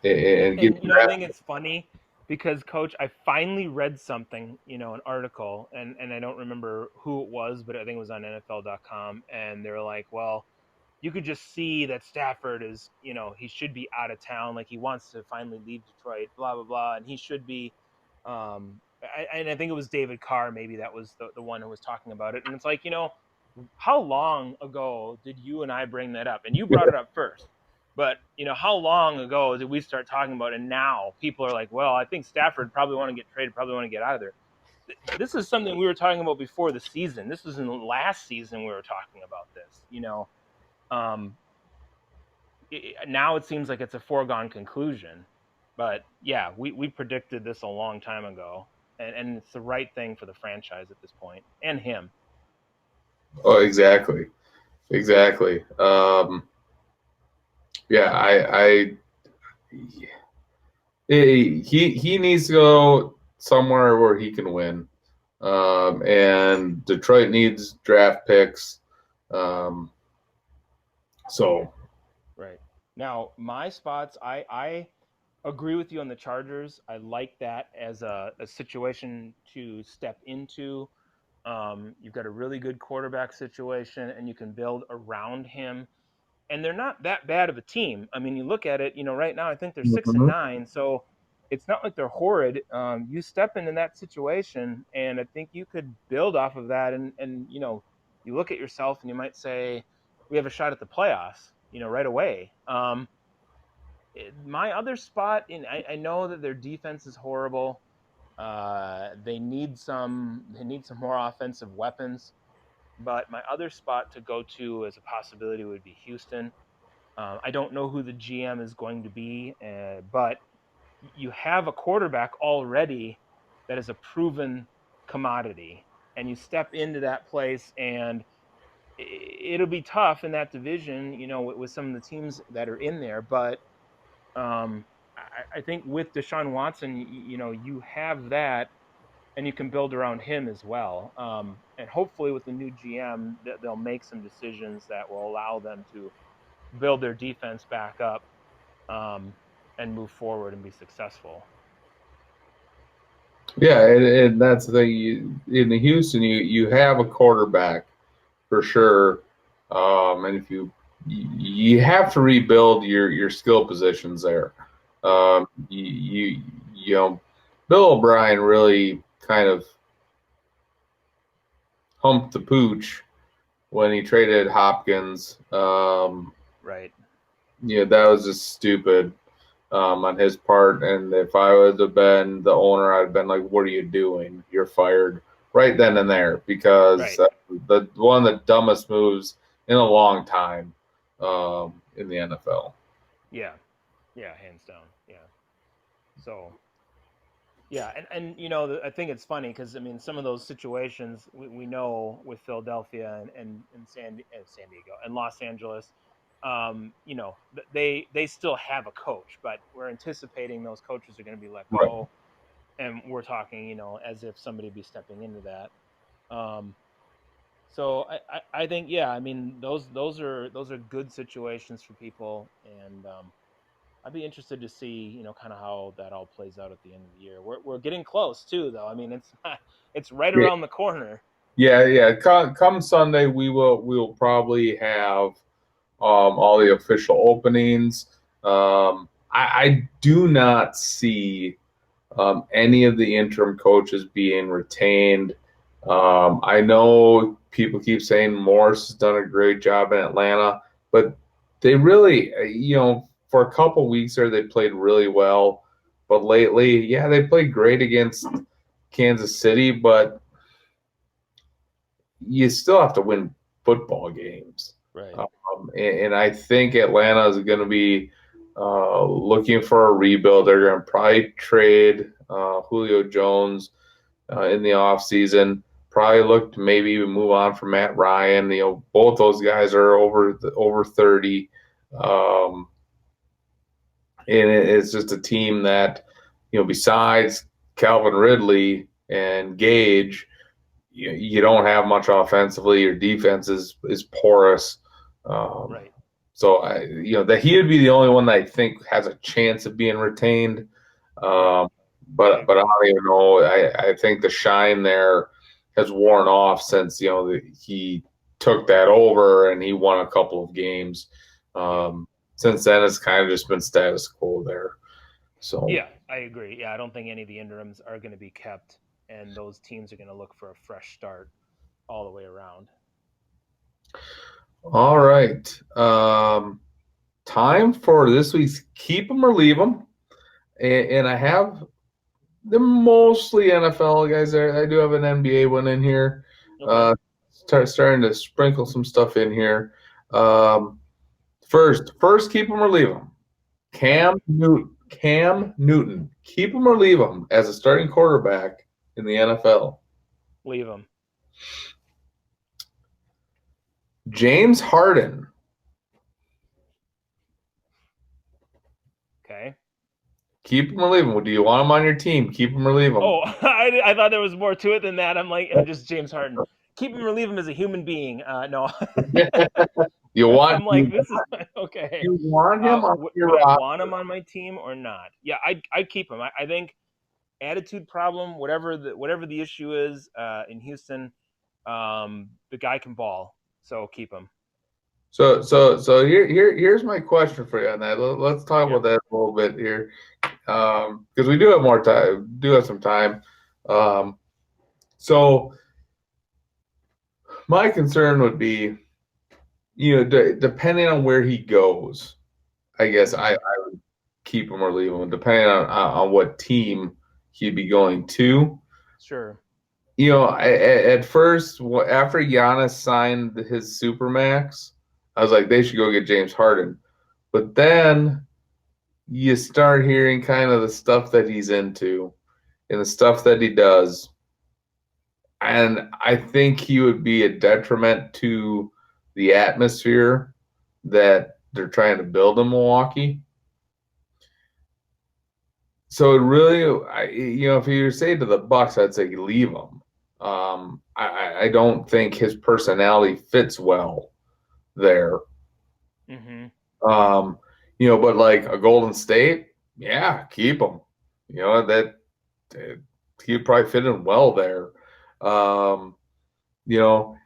And getting I drafted. think it's funny because, Coach, I finally read something, an article, and I don't remember who it was, but I think it was on NFL.com, and they're like, well, you could just see that Stafford is, he should be out of town, like he wants to finally leave Detroit, blah blah blah, and he should be. And I think it was David Carr, maybe that was the one who was talking about it, and it's like, how long ago did you and I bring that up? And you brought it up first. But how long ago did we start talking about it? And now people are like, well, I think Stafford probably want to get traded, probably want to get out of there. This is something we were talking about before the season. This was in the last season we were talking about this. Um, Now it seems like it's a foregone conclusion. But yeah, we predicted this a long time ago, and it's the right thing for the franchise at this point and him. Oh, exactly, exactly. Yeah, he needs to go somewhere where he can win. And Detroit needs draft picks. Um, so Right. Now, my spots, I agree with you on the Chargers. I like that as a situation to step into. You've got a really good quarterback situation, and you can build around him. And they're not that bad of a team. I mean, you look at it, right now I think they're 6-9, so it's not like they're horrid. You step into that situation, and I think you could build off of that. And you look at yourself, and you might say, we have a shot at the playoffs, right away. My other spot, I know that their defense is horrible. They need some more offensive weapons. But my other spot to go to as a possibility would be Houston. I don't know who the GM is going to be, but you have a quarterback already that is a proven commodity, and you step into that place, and it'll be tough in that division, with some of the teams that are in there. But I think with Deshaun Watson, you have that, and you can build around him as well. And hopefully, with the new GM, they'll make some decisions that will allow them to build their defense back up, um, and move forward and be successful. yeah, and that's the thing. In the Houston, you have a quarterback for sure. And if you have to rebuild your skill positions there. You know, Bill O'Brien really kind of humped the pooch when he traded Hopkins. Right. That was just stupid on his part. And if I would have been the owner, I'd have been like, "What are you doing? You're fired right then and there," because Right. the one of the dumbest moves in a long time in the NFL. Yeah. Yeah. Hands down. Yeah. So yeah, and I think it's funny because I mean some of those situations we know with Philadelphia and San Diego and Los Angeles, they still have a coach, but we're anticipating those coaches are going to be let Right. go, and we're talking as if somebody be stepping into that. Um, so I think, yeah, I mean those are good situations for people, and I'd be interested to see, kind of how that all plays out at the end of the year. We're getting close too, though. I mean, it's right Yeah, around the corner. yeah. Come Sunday, we will probably have all the official openings. I do not see any of the interim coaches being retained. I know people keep saying Morris has done a great job in Atlanta, but they really, for a couple weeks there, they played really well. But lately, yeah, they played great against Kansas City, but you still have to win football games. Right. And I think Atlanta is going to be looking for a rebuild. They're going to probably trade Julio Jones in the offseason. Probably look to maybe even move on from Matt Ryan. Both those guys are over 30. Um, and it's just a team that, besides Calvin Ridley and Gage, you don't have much offensively. Your defense is porous. Right. So that he would be the only one that I think has a chance of being retained. Right. Um, but I don't even know. I think the shine there has worn off since he took that over and he won a couple of games. Since then, it's kind of just been status quo there. So Yeah, I agree. Yeah, I don't think any of the interims are going to be kept, and those teams are going to look for a fresh start all the way around. all right, time for this week's keep them or leave them, and I have they're mostly NFL guys. I do have an NBA one in here. Okay. Starting to sprinkle some stuff in here. Um, first, keep them or leave them. Okay. Cam Newton, keep him or leave him as a starting quarterback in the NFL. Leave them. James Harden, Okay. keep him or leave him. Do you want him on your team? Keep him or leave him. Oh, I thought there was more to it than that. I'm like, just James Harden. Keep him or leave him as a human being. No. you want I'm like, this is okay. you want him on your Would I roster. want him on my team or not? Yeah, I'd keep him. I think attitude problem, whatever the issue is in Houston, the guy can ball, so keep him. Here's my question for you on that. Let's talk Yeah, about that a little bit here, because we do have more time. Do have some time. Um, so my concern would be, depending on where he goes, I guess I would keep him or leave him, depending on what team he'd be going to. sure. At first, after Giannis signed his supermax, I was like, they should go get James Harden. But then you start hearing kind of the stuff that he's into and the stuff that he does. And I think he would be a detriment to the atmosphere that they're trying to build in Milwaukee. So it really, if you were say to the Bucks, I'd say leave him. I don't think his personality fits well there. Mm-hmm. But like a Golden State, yeah, keep him. That he'd probably fit in well there. Um, you know,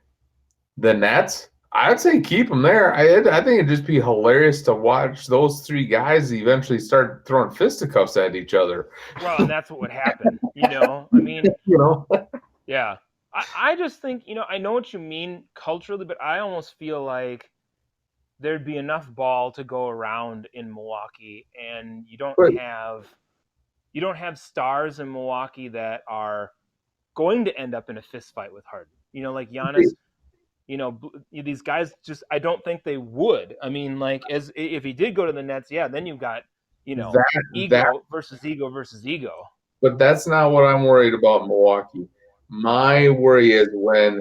the Nets, I'd say keep him there. I think it'd just be hilarious to watch those three guys eventually start throwing fisticuffs at each other. Well, and that's what would happen. I mean, You know, yeah. I just think, I know what you mean culturally, but I almost feel like there'd be enough ball to go around in Milwaukee, and but you don't have stars in Milwaukee that are going to end up in a fist fight with Harden. Like Giannis, these guys just I don't think they would. I mean, like as if he did go to the Nets, yeah, then you've got, that ego versus ego versus ego. but that's not what I'm worried about Milwaukee. My worry is when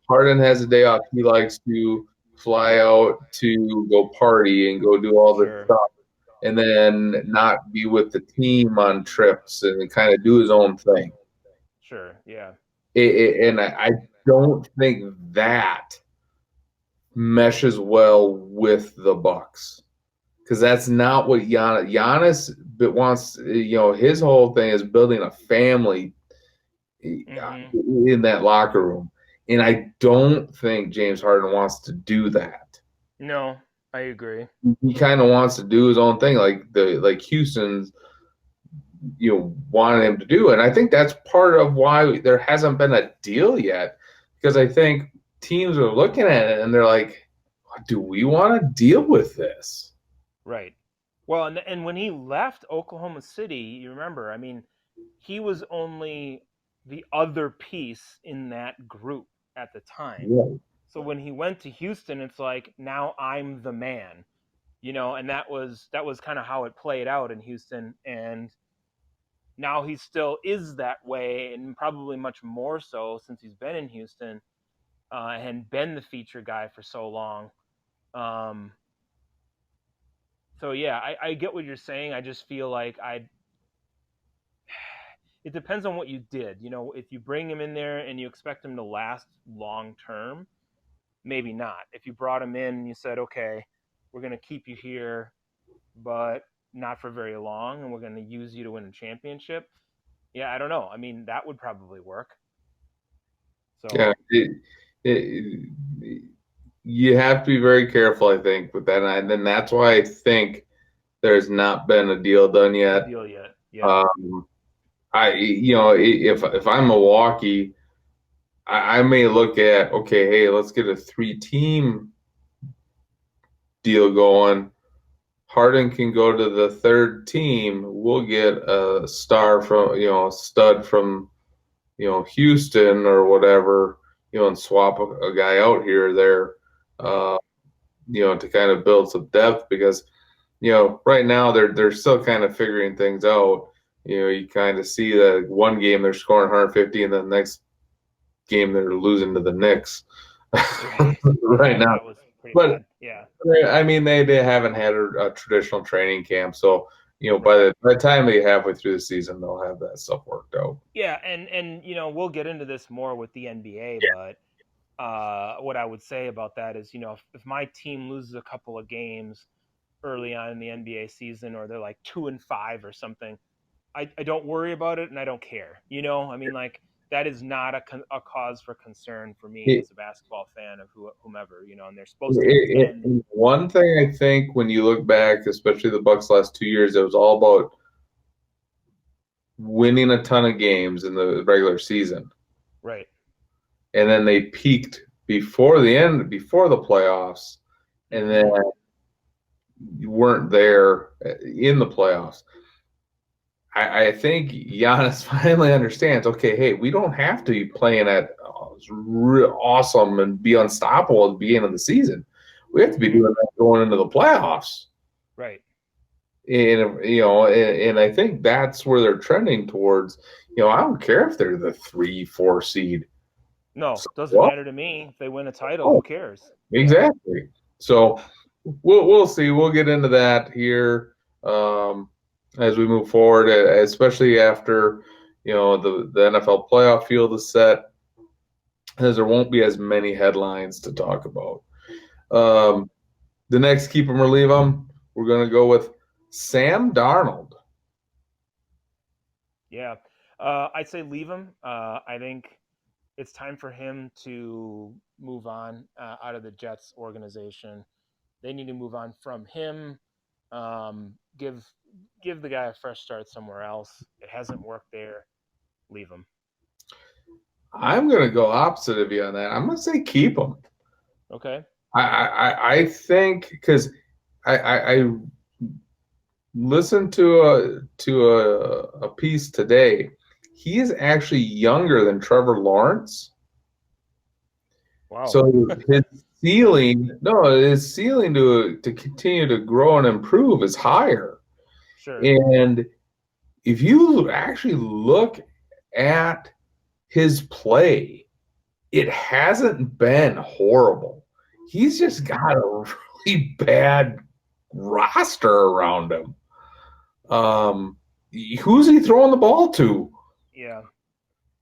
Harden has a day off, he likes to fly out to go party and go do all this Sure. stuff and then not be with the team on trips and kind of do his own thing. Sure. Yeah. And I don't think that meshes well with the Bucks. because that's not what Giannis wants. His whole thing is building a family in that locker room, and I don't think James Harden wants to do that. No, I agree. He kind of wants to do his own thing, like Houston's wanted him to do, and I think that's part of why there hasn't been a deal yet, because I think teams are looking at it and they're like, do we want to deal with this? Right. Well, and when he left Oklahoma City, you remember, I mean, he was only the other piece in that group at the time. Yeah. So when he went to Houston, it's like, now I'm the man, and that was kind of how it played out in Houston. And now he still is that way, and probably much more so since he's been in Houston and been the feature guy for so long. Um, so yeah, I get what you're saying. I just feel like it depends on what you did. If you bring him in there and you expect him to last long term, maybe not. If you brought him in and you said, okay, we're going to keep you here, but not for very long, and we're going to use you to win a championship. Yeah, I don't know. I mean, that would probably work. So Yeah, you have to be very careful, I think, with that, and then that's why I think there's not been a deal done yet. deal yet. Yeah. If I'm Milwaukee, I may look at, okay, hey, let's get a 3-team deal going. Harden can go to the third team. We'll get a star from, a stud from, Houston or whatever, and swap a guy out here or there, to kind of build some depth, because, right now they're still kind of figuring things out. You kind of see that one game they're scoring 150, and then the next game they're losing to the Knicks right now. That was pretty But bad. Yeah. I mean, they haven't had a traditional training camp, so by the time they halfway through the season, they'll have that stuff worked out. Yeah, and we'll get into this more with the NBA, but what I would say about that is, if my team loses a couple of games early on in the NBA season, or they're like 2-5 or something, I don't worry about it and I don't care. I mean, like, that is not a cause for concern for me It, as a basketball fan of whomever, and they're supposed to contend. one thing I think when you look back, especially the Bucks last 2 years, it was all about winning a ton of games in the regular season, Right. and then they peaked before the playoffs, and then you weren't there in the playoffs. I think Giannis finally understands, okay, hey, we don't have to be playing at real awesome and be unstoppable at the beginning of the season. We have to be doing that going into the playoffs. Right. And I think that's where they're trending towards. I don't care if they're the 3-4 seed. No, doesn't matter to me. If they win a title, who cares? Exactly. Yeah. So we'll see. We'll get into that here as we move forward, especially after the NFL playoff field is set, as there won't be as many headlines to talk about. The next keep 'em or leave 'em, we're going to go with Sam Darnold. Yeah. I'd say leave him. I think it's time for him to move on out of the Jets organization. They need to move on from him. Give the guy a fresh start somewhere else. It hasn't worked there. Leave him. I'm going to go opposite of you on that. I'm going to say keep him. Okay. I think, because I listened to a piece today. He is actually younger than Trevor Lawrence. Wow. So his ceiling to continue to grow and improve is higher. Sure. And if you actually look at his play, it hasn't been horrible. He's just got a really bad roster around him. Who's he throwing the ball to? Yeah.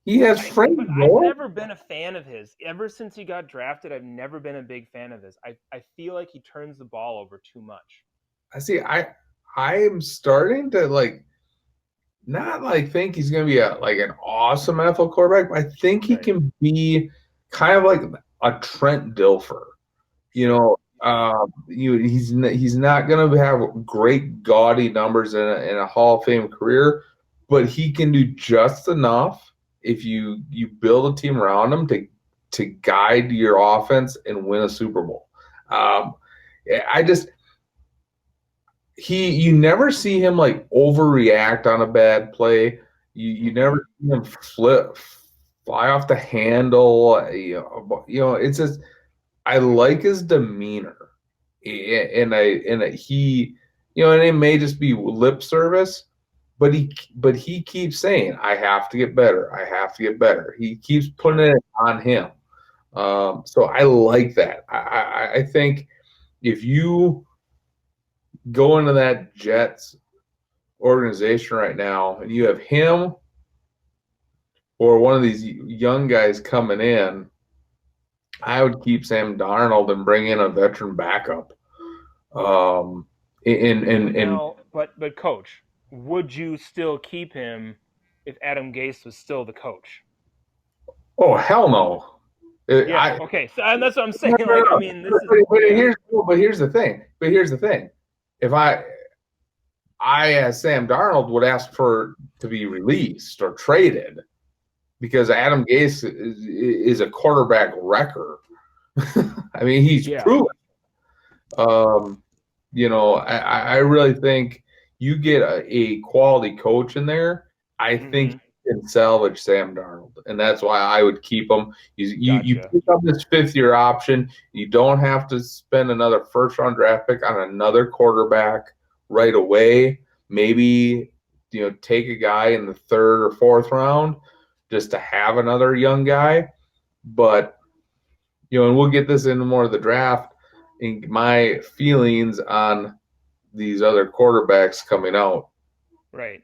He has Frank I've never been a fan of his. Ever since he got drafted, I've never been a big fan of his. I feel like he turns the ball over too much. I see. I'm starting to not think he's going to be an awesome NFL quarterback, but I think he Right. can be kind of like a Trent Dilfer. He's not going to have great gaudy numbers in a Hall of Fame career, but he can do just enough if you build a team around him to guide your offense and win a Super Bowl. Um, I just you never see him overreact on a bad play. You never see him fly off the handle. It's just I like his demeanor, and he, and it may just be lip service, but he keeps saying, "I have to get better. I have to get better." He keeps putting it on him. So I like that. I think if you go into that Jets organization right now and you have him or one of these young guys coming in, I would keep Sam Darnold and bring in a veteran backup. Now, but coach, would you still keep him if Adam Gase was still the coach? Oh, hell no. Yeah. Okay. So and that's what I'm saying. Like, I mean, this is But yeah. here's the thing. If I as Sam Darnold would ask to be released or traded because Adam Gase is a quarterback wrecker. I mean, he's proven. I really think you get a quality coach in there. I think you can salvage Sam Darnold, and that's why I would keep him. You Gotcha. pick up this 5th-year option. You don't have to spend another first-round draft pick on another quarterback right away. Maybe take a guy in the 3rd or 4th round just to have another young guy. But and we'll get this into more of the draft and my feelings on these other quarterbacks coming out. Right.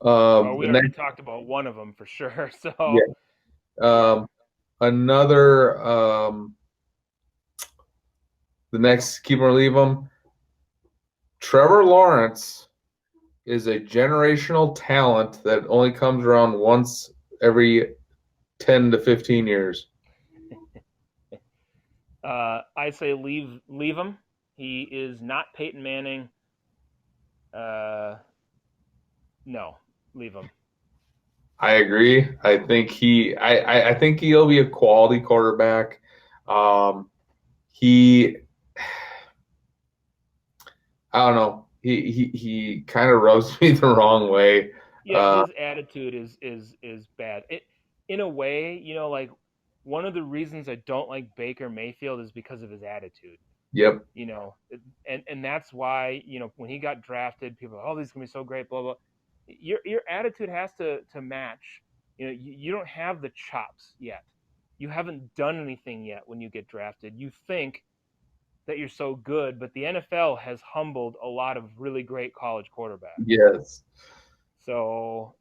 Well, we The already next, talked about one of them for sure. So yeah. Another, the next keep or leave them. Trevor Lawrence is a generational talent that only comes around once every 10 to 15 years. I say leave him. He is not Peyton Manning. No, leave him. I agree. I think he'll be a quality quarterback. He I don't know. He kind of rubs me the wrong way. Yeah, his attitude is bad. In a way, like one of the reasons I don't like Baker Mayfield is because of his attitude. Yep. And that's why when he got drafted, people are, oh, this is gonna be so great, blah blah. Your attitude has to match. You don't have the chops yet. You haven't done anything yet when you get drafted. You think that you're so good, but the NFL has humbled a lot of really great college quarterbacks. Yes. So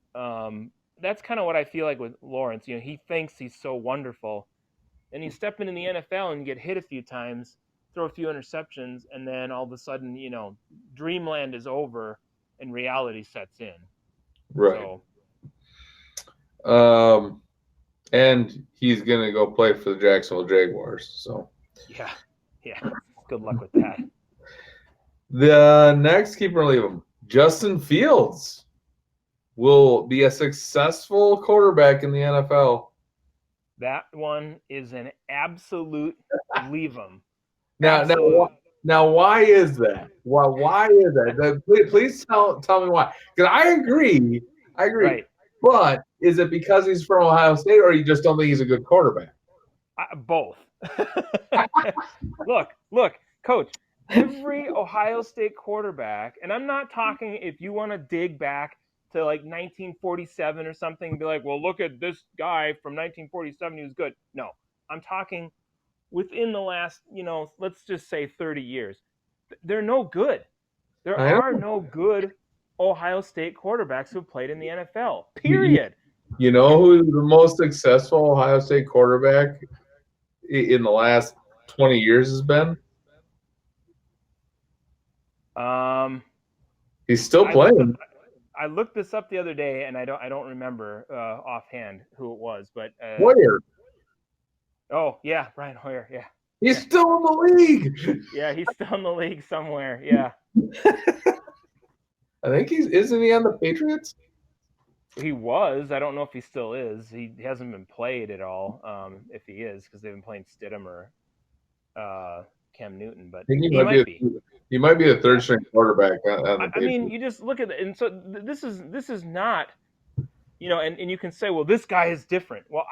that's kind of what I feel like with Lawrence. He thinks he's so wonderful, and you step into the NFL and get hit a few times, throw a few interceptions, and then all of a sudden, dreamland is over and reality sets in. Right. And he's gonna go play for the Jacksonville Jaguars. So yeah. Good luck with that. The next keeper leave him. Justin Fields will be a successful quarterback in the NFL. That one is an absolute leave him. Now, why is that? Why is that? Please tell me why. Because I agree. Right. But is it because he's from Ohio State, or you just don't think he's a good quarterback? Both. Look, coach. Every Ohio State quarterback, and I'm not talking if you want to dig back to like 1947 or something and be like, well, look at this guy from 1947, he was good. No, I'm talking within the last, let's just say 30 years. They're no good. There are no good Ohio State quarterbacks who played in the NFL, period. You know who the most successful Ohio State quarterback in the last 20 years has been? He's still playing. I looked this up the other day, and I don't remember offhand who it was, but Hoyer. Oh yeah, Brian Hoyer. Yeah, He's still in the league. Yeah, he's still in the league somewhere. Yeah, I think isn't he on the Patriots? he was. I don't know if he still is. He hasn't been played at all. If he is, because they've been playing Stidham or Cam Newton, but I think he might be. He might be the third string quarterback on the Patriots. I mean, you just look at it, and so this is not, and you can say, well, this guy is different. Well,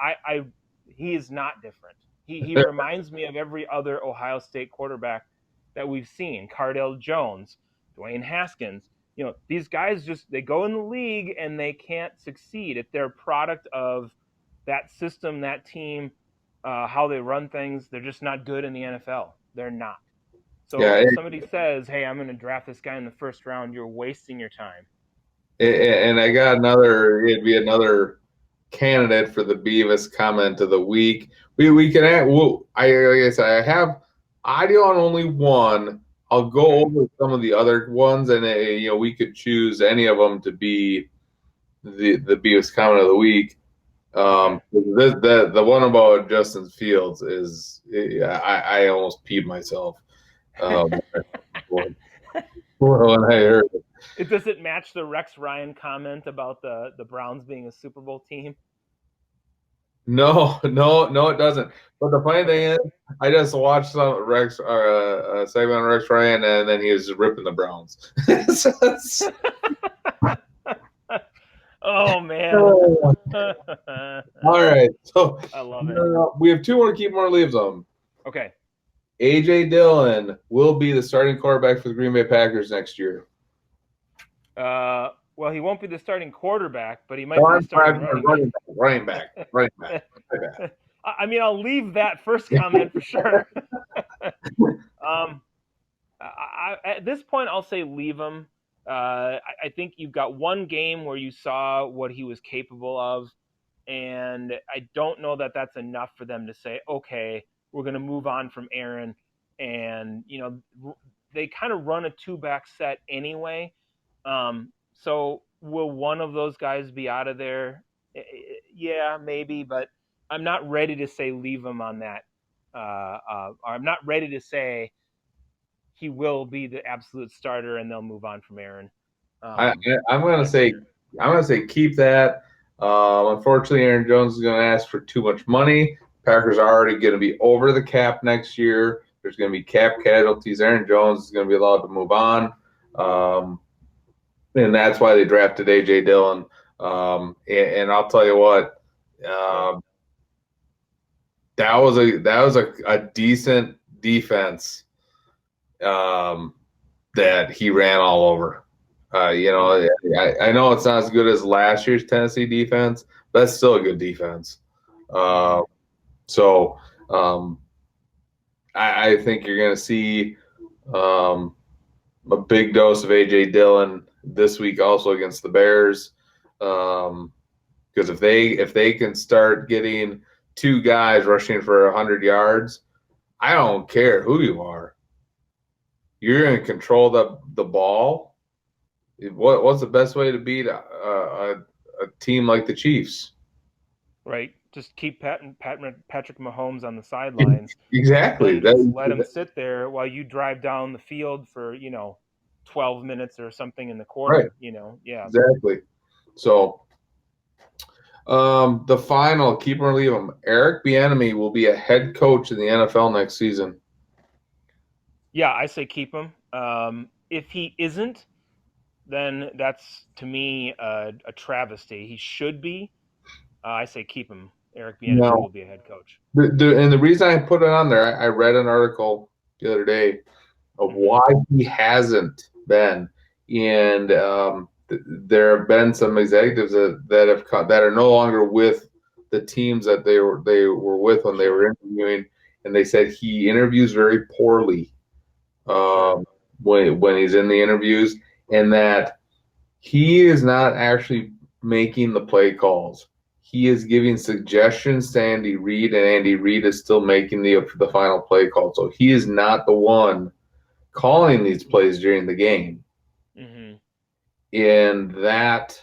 he is not different. He reminds me of every other Ohio State quarterback that we've seen. Cardale Jones, Dwayne Haskins. These guys they go in the league and they can't succeed. If they're a product of that system, that team, how they run things, they're just not good in the NFL. They're not. So if somebody says, hey, I'm going to draft this guy in the first round, you're wasting your time. And I got it'd be another candidate for the Beavis comment of the week. We can add, like I said, I have audio on only one. I'll go over some of the other ones, and we could choose any of them to be the Beavis comment of the week. The one about Justin Fields is I almost peed myself when I heard it. Does it match the Rex Ryan comment about the Browns being a Super Bowl team? No, it doesn't. But the funny thing is, I just watched some Rex a segment on Rex Ryan, and then he was ripping the Browns. Oh man! All right, so I love it. We have two more to keep more leaves on. Okay. A.J. Dillon will be the starting quarterback for the Green Bay Packers next year. Well, he won't be the starting quarterback, but he might be the starting running back. I mean, I'll leave that first comment for sure. At this point, I'll say leave him. I think you've got one game where you saw what he was capable of, and I don't know that that's enough for them to say, okay, we're going to move on from Aaron. And, they kind of run a two-back set anyway. So will one of those guys be out of there? Yeah, maybe, but I'm not ready to say leave him on that. I'm not ready to say he will be the absolute starter and they'll move on from Aaron. I'm going to say keep that. Unfortunately, Aaron Jones is going to ask for too much money. Packers are already going to be over the cap next year. There's going to be cap casualties. Aaron Jones is going to be allowed to move on. And that's why they drafted A.J. Dillon. And I'll tell you what, that was a decent defense that he ran all over. I know it's not as good as last year's Tennessee defense, but that's still a good defense. I think you're going to see a big dose of A.J. Dillon this week also against the Bears. Because if they can start getting two guys rushing for 100 yards, I don't care who you are. You're going to control the ball. What's the best way to beat a team like the Chiefs? Right. Just keep Patrick Mahomes on the sidelines. Exactly. Let him sit there while you drive down the field for 12 minutes or something in the quarter. Right. Yeah. Exactly. So the final, keep him or leave him. Eric Bieniemy will be a head coach in the NFL next season. Yeah, I say keep him. If he isn't, then that's to me a travesty. He should be. I say keep him. Eric Bieniemy will be a head coach. And the reason I put it on there, I read an article the other day of why he hasn't been, and there have been some executives that are no longer with the teams that they were with when they were interviewing, and they said he interviews very poorly when he's in the interviews, and that he is not actually making the play calls. He is giving suggestions to Andy Reid, and Andy Reid is still making the final play call. So he is not the one calling these plays during the game. Mm-hmm. And that,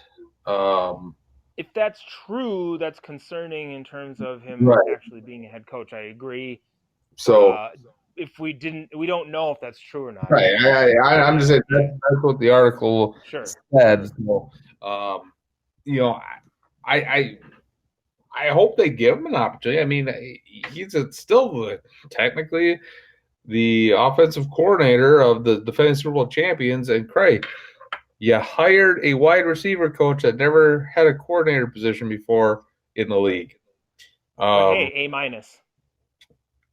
If that's true, that's concerning in terms of him right. actually being a head coach. I agree. So, If we don't know if that's true or not. right. I'm just saying Yeah. that's what the article Sure. said. So, you know, I hope they give him an opportunity. I mean, he's still technically the offensive coordinator of the defending Super Bowl champions. And Craig, you hired a wide receiver coach that never had a coordinator position before in the league. But hey, A-.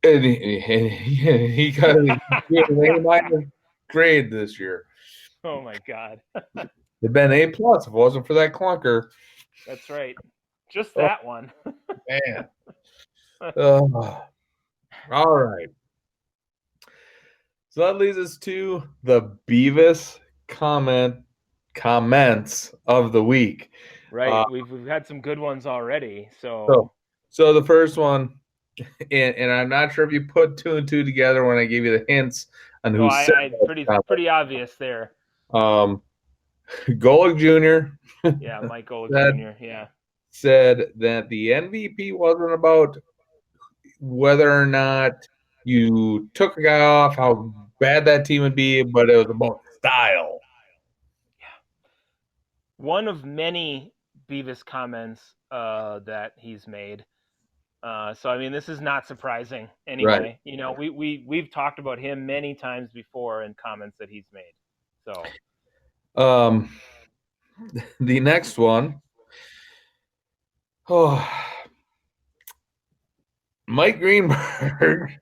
And he got an A- grade this year. Oh my God. It'd been A plus if it wasn't for that clunker. That's right. Just Oh that one. man. All right. So that leads us to the Beavis comments of the week. Right. We've had some good ones already. So, so the first one, and I'm not sure if you put two and two together when I gave you the hints on no, who said I pretty obvious there. Golick Jr. Yeah, Mike Golick said, Jr. Yeah. said that the MVP wasn't about whether or not you took a guy off, how bad that team would be, but it was about style. One of many Beavis comments that he's made. So I mean, this is not surprising anyway. Right. You know, we've talked about him many times before in comments that he's made. So the next one. Oh, Mike Greenberg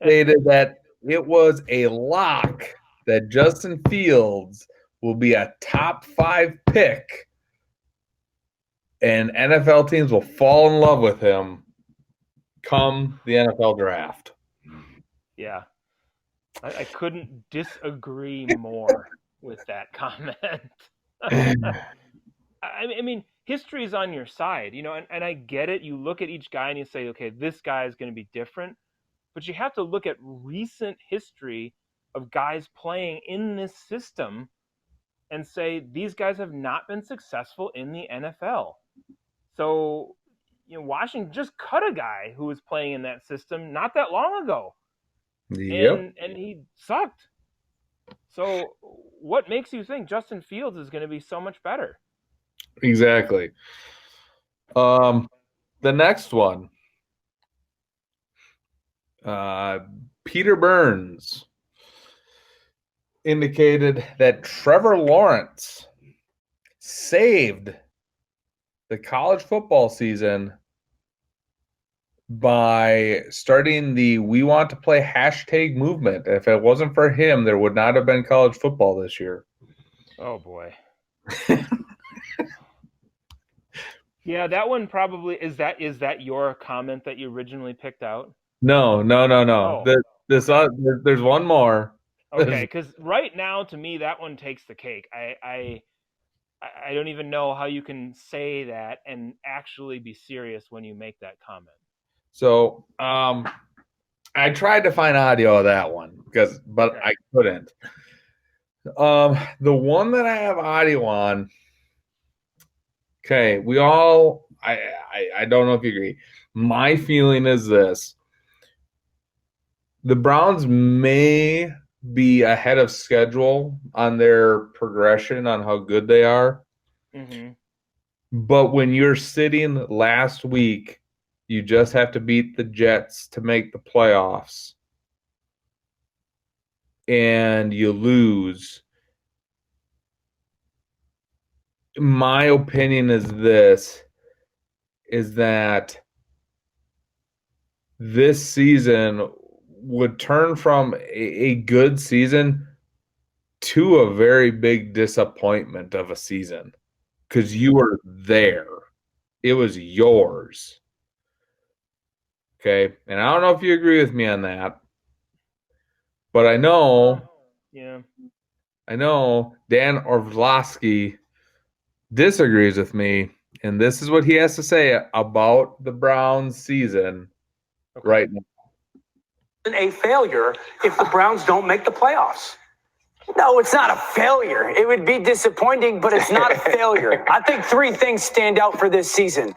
stated that it was a lock that Justin Fields will be a top 5 pick and NFL teams will fall in love with him come the NFL draft. Yeah. I couldn't disagree more with that comment. I mean, history is on your side, you know, and I get it. You look at each guy and you say, okay, this guy is going to be different. But you have to look at recent history of guys playing in this system and say these guys have not been successful in the NFL. So, you know, Washington just cut a guy who was playing in that system not that long ago. Yep. And he sucked. So, what makes you think Justin Fields is going to be so much better? Exactly. The next one. Peter Burns indicated that Trevor Lawrence saved the college football season by starting the "We Want to Play" hashtag movement. If it wasn't for him, there would not have been college football this year. Oh boy. Yeah, that one probably is that your comment that you originally picked out? No. Oh, okay. There's one more. Okay, because right now to me that one takes the cake. I don't even know how you can say that and actually be serious when you make that comment. So I tried to find audio of that one but Okay. I couldn't. The one that I have audio on. Okay, I don't know if you agree. My feeling is this. The Browns may be ahead of schedule on their progression on how good they are. Mm-hmm. But when you're sitting last week, you just have to beat the Jets to make the playoffs. And you lose. My opinion is that this season would turn from a good season to a very big disappointment of a season because you were there. It was yours. Okay. And I don't know if you agree with me on that, but I know Dan Orlovsky disagrees with me, and this is what he has to say about the Browns season right now. A failure if the Browns don't make the playoffs. No, it's not a failure. It would be disappointing, but it's not a failure. I think three things stand out for this season.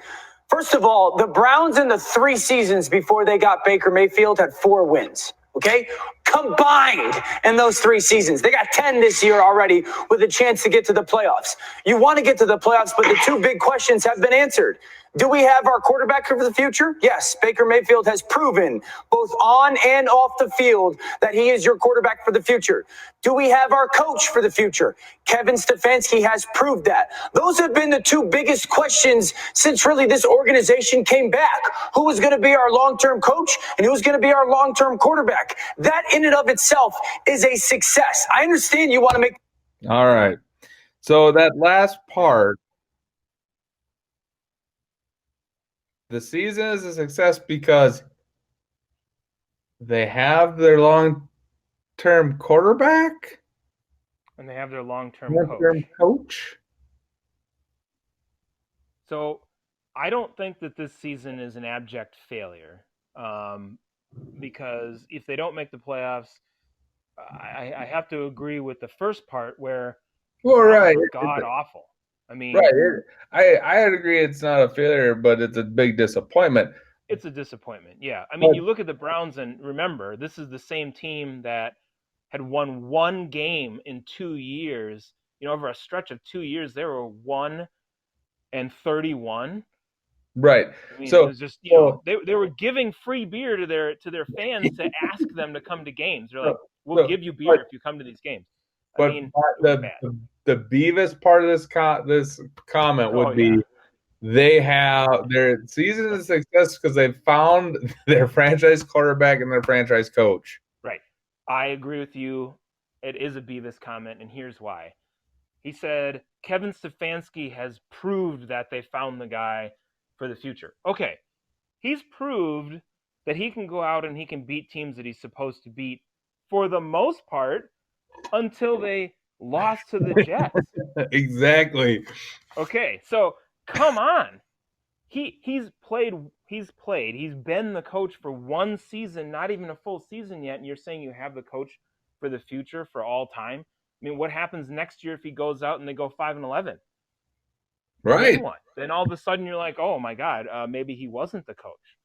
First of all, the Browns in the 3 seasons before they got Baker Mayfield had 4 wins. Okay? Combined in those 3 seasons. They got 10 this year already with a chance to get to the playoffs. You want to get to the playoffs, but the 2 big questions have been answered. Do we have our quarterback for the future? Yes, Baker Mayfield has proven both on and off the field that he is your quarterback for the future. Do we have our coach for the future? Kevin Stefanski has proved that. Those have been the 2 biggest questions since really this organization came back. Who was going to be our long-term coach and who's going to be our long-term quarterback? That in and of itself is a success. I understand you want to make. All right. So that last part, the season is a success because they have their long-term quarterback And they have their long-term coach. So I don't think that this season is an abject failure, because if they don't make the playoffs, I have to agree with the first part where Well, right, god awful. I mean, right. I'd agree it's not a failure, but it's a big disappointment. It's a disappointment. Yeah. I mean, you look at the Browns and remember, this is the same team that had won 1 game in 2 years. You know, over a stretch of 2 years, they were 1-31. Right. I mean, So it was just, you know, they were giving free beer to their fans to ask them to come to games. They're like, we'll give you beer if you come to these games. I mean, the Beavis part of this comment would be they have their season is a success because they found their franchise quarterback and their franchise coach. Right. I agree with you. It is a Beavis comment, and here's why. He said Kevin Stefanski has proved that they found the guy for the future. Okay. He's proved that he can go out and he can beat teams that he's supposed to beat for the most part until they lost to the Jets. Exactly. Okay, so come on. He's been the coach for 1 season, not even a full season yet, and you're saying you have the coach for the future for all time? I mean, what happens next year if he goes out and they go 5-11? Right. Then what? Then all of a sudden you're like, oh my God, maybe he wasn't the coach.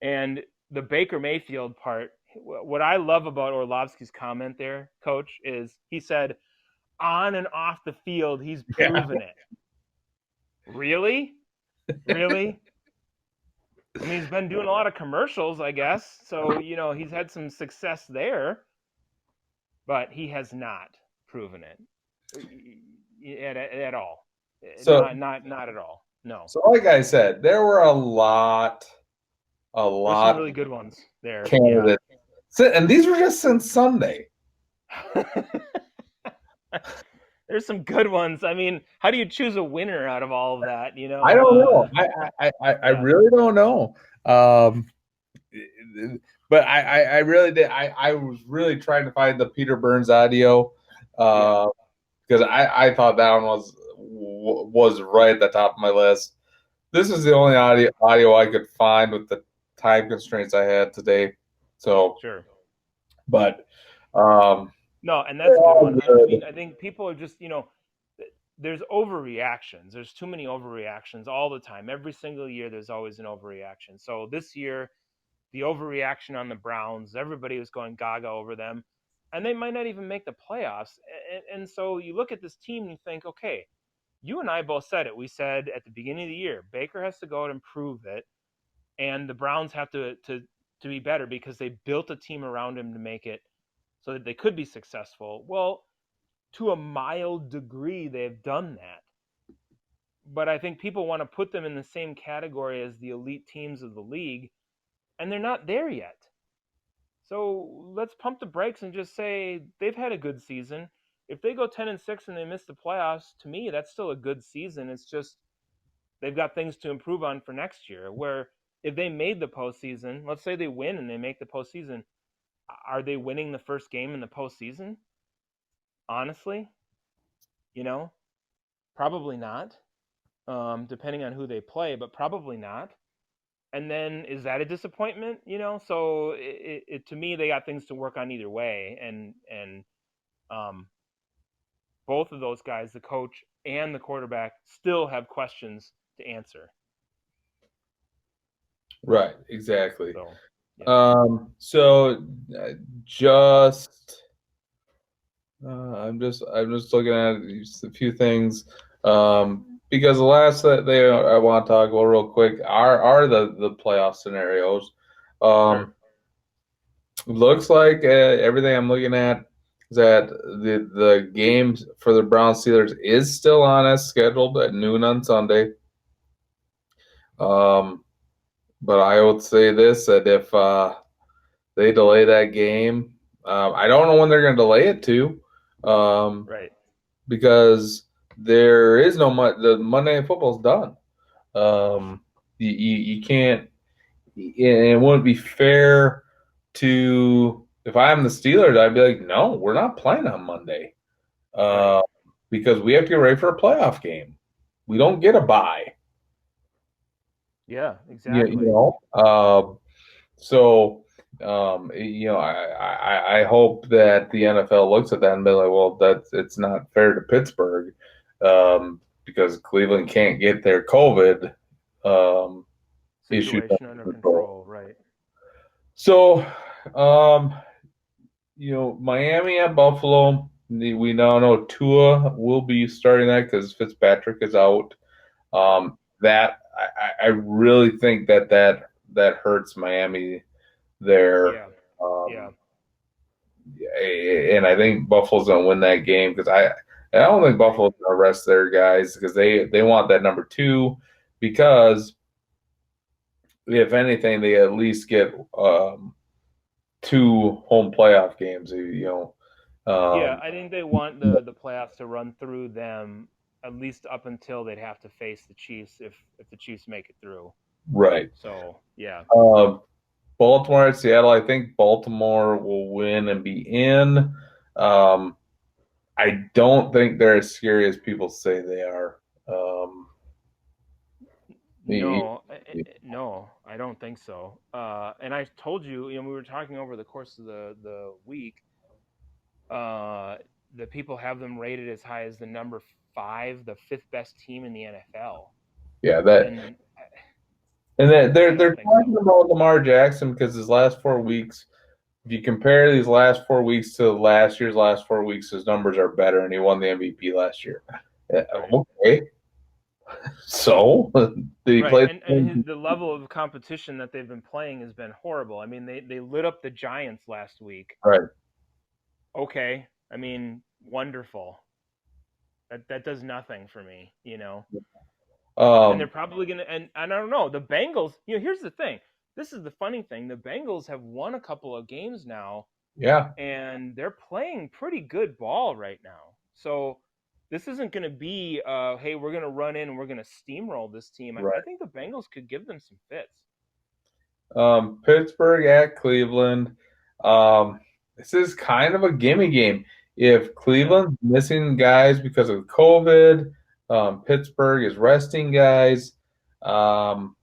And the Baker Mayfield part, what I love about Orlovsky's comment there, Coach, is he said, on and off the field, he's proven it. Really? Really? I mean, he's been doing a lot of commercials, I guess. So, you know, he's had some success there, but he has not proven it at all. So not at all. No. So, like I said, there were a lot There's some really good ones there. Candidates. Yeah. And these were just since Sunday. There's some good ones. I mean, how do you choose a winner out of all of that? You know, I don't know. I really don't know. But I really did. I was really trying to find the Peter Burns audio because I thought that one was right at the top of my list. This is the only audio I could find with the time constraints I had today. So sure. But no, and that's a good one. I mean, I think people are just, you know, there's overreactions. There's too many overreactions all the time. Every single year, there's always an overreaction. So this year, the overreaction on the Browns, everybody was going gaga over them, and they might not even make the playoffs. And so you look at this team and you think, okay, you and I both said it. We said at the beginning of the year, Baker has to go out and prove it, and the Browns have to be better because they built a team around him to make it so that they could be successful. Well, to a mild degree, they've done that. But I think people want to put them in the same category as the elite teams of the league, and they're not there yet. So let's pump the brakes and just say they've had a good season. If they go 10-6 and they miss the playoffs, to me, that's still a good season. It's just they've got things to improve on for next year. Where if they made the postseason, let's say they win and they make the postseason, are they winning the first game in the postseason? Honestly, you know, probably not. Depending on who they play, but probably not. And then is that a disappointment? So to me, they got things to work on either way, and um, both of those guys, the coach and the quarterback, still have questions to answer. Right, exactly. So, yeah. So just I'm just looking at a few things. Because the last that I want to talk about real quick are the playoff scenarios. Sure. Looks like everything I'm looking at is that the game for the Browns Steelers is still on as scheduled at noon on Sunday. But I would say this, that if they delay that game, I don't know when they're going to delay it to, Right. because there is the Monday Night Football's done. You can't. It wouldn't be fair to, if I'm the Steelers, I'd be like, no, we're not playing on Monday, Right. because we have to get ready for a playoff game. We don't get a bye. Yeah, You exactly. know, so I hope that the NFL looks at that and be like, well, it's not fair to Pittsburgh, because Cleveland can't get their COVID issues Situation under under control. control, right. So, Miami at Buffalo. We now know Tua will be starting that because Fitzpatrick is out. That I really think that hurts Miami there. Yeah. Yeah. Um, and I think Buffalo's gonna win that game because I don't think Right. Buffalo's gonna rest their guys because they want that number 2, because if anything they at least get 2 home playoff games. Yeah, Um, I think they want the playoffs to run through them at least up until they'd have to face the Chiefs if the Chiefs make it through. right. So, yeah. Baltimore at Seattle. I think Baltimore will win and be in. Um, I don't think they're as scary as people say they are. Um, No, no, I don't think so. And I told you, we were talking over the course of the week, uh, that people have them rated as high as the number 5, the 5th best team in the NFL. yeah, And they're I don't think talking so. about Lamar Jackson because his last 4 weeks. If you compare these last 4 weeks to last year's last 4 weeks, his numbers are better, and he won the MVP last year. Right. Okay, so did he Right, play? and the level of competition that they've been playing has been horrible. I mean, they lit up the Giants last week. Right. Okay, I mean, wonderful. That does nothing for me. And they're Um, probably gonna. And I don't know, the Bengals. Here's the thing. This is the funny thing. The Bengals have won a couple of games now, yeah, and they're playing pretty good ball right now. So this isn't going to be, hey, we're going to run in and we're going to steamroll this team. I right. think the Bengals could give them some fits. Pittsburgh at Cleveland. This is kind of a gimme game. If Yeah. Cleveland's missing guys because of COVID, Pittsburgh is resting guys. Um,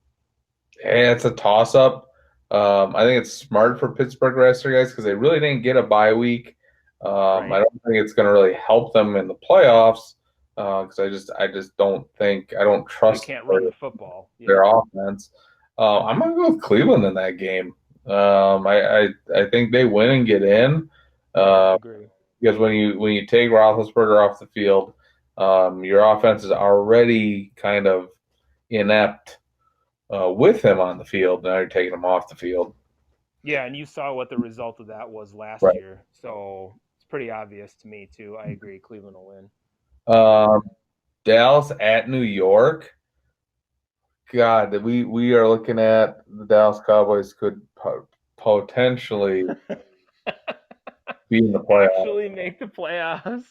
it's a toss up. I think it's smart for Pittsburgh to rest their guys because they really didn't get a bye week. I Right. don't think it's going to really help them in the playoffs, because I just don't They trust can't run the football. their Yeah. offense. I'm gonna go with Cleveland in that game. I think they win and get in, Yeah, I uh, agree. because when you take Roethlisberger off the field, your offense is already kind of inept with him on the field. Now you're taking him off the field. Yeah, and you saw what the result of that was last Right. year. So it's pretty obvious to me, too. I agree. Cleveland will win. Um, Dallas at New York. God, that we are looking at the Dallas Cowboys could potentially be in the playoffs. Actually make the playoffs.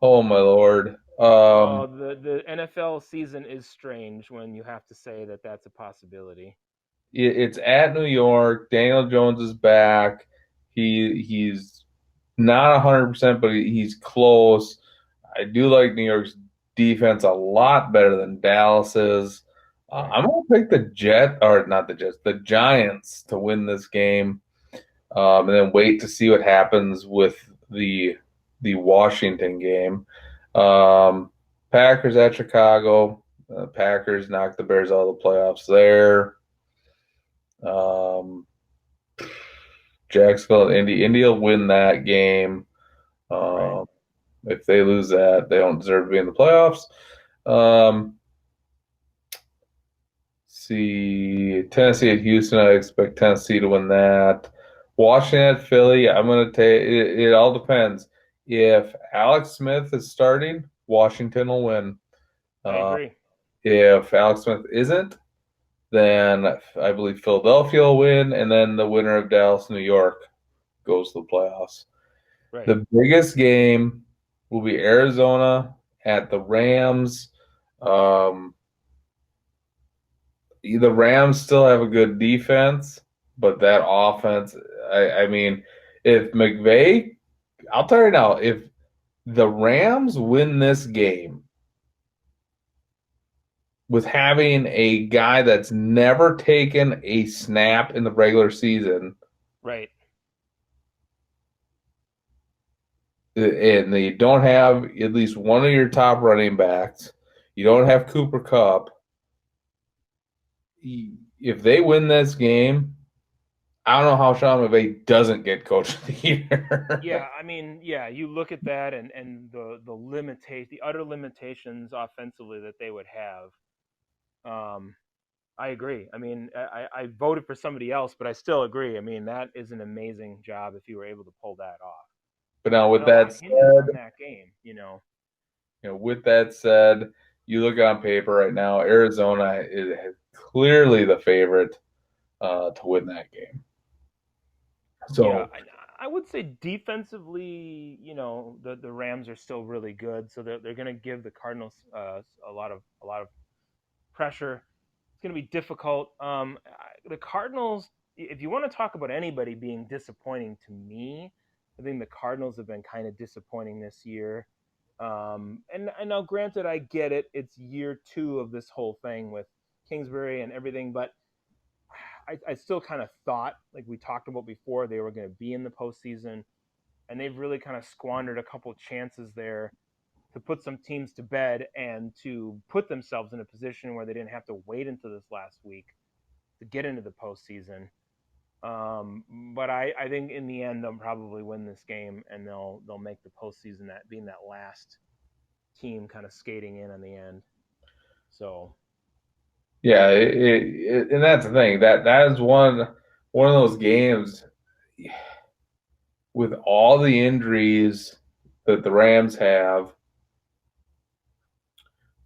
Oh my lord. Oh, the NFL season is strange when you have to say that that's a possibility. It's at New York. Daniel Jones is back. He's not 100%, but he's close. I do like New York's defense a lot better than Dallas's. I'm going to pick the Giants to win this game, and then wait to see what happens with the Washington game. Packers at Chicago. Packers knocked the Bears out of the playoffs there. Jacksonville and Indy. Indy will win that game. If they lose that, they don't deserve to be in the playoffs. See, Tennessee at Houston. I expect Tennessee to win that. Washington at Philly. I'm going to take it. It all depends. If Alex Smith is starting, Washington will win. I agree. If Alex Smith isn't, then I believe Philadelphia will win, and then the winner of Dallas, New York, goes to the playoffs. Right. The biggest game will be Arizona at the Rams. The Rams still have a good defense, but that offense, I mean, if McVay, I'll tell you now, if the Rams win this game with having a guy that's never taken a snap in the regular season, Right. and you don't have at least one of your top running backs, you don't have Cooper Kupp, if they win this game, I don't know how Sean McVay doesn't get coach of the year. Yeah, I mean, yeah, you look at that and the utter limitations offensively that they would have. I agree. I mean, I voted for somebody else, but I still agree. I mean, that is an amazing job if you were able to pull that off. But now, with And a lot that hinges on said, that game, you know. with that said, you look on paper right now, Arizona is clearly the favorite to win that game. So Yeah, I would say defensively, you know, the Rams are still really good, so they're going to give the Cardinals a lot of pressure. It's going to be difficult. The Cardinals, if you want to talk about anybody being disappointing to me, I think the Cardinals have been kind of disappointing this year. And now, granted, I get it. It's year 2 of this whole thing with Kingsbury and everything, but I still kind of thought, like we talked about before, they were going to be in the postseason, and they've really kind of squandered a couple chances there to put some teams to bed and to put themselves in a position where they didn't have to wait until this last week to get into the postseason. But I think in the end they'll probably win this game and they'll make the postseason, that being that last team kind of skating in on the end. So yeah, and that's the thing, that is one of those games with all the injuries that the Rams have,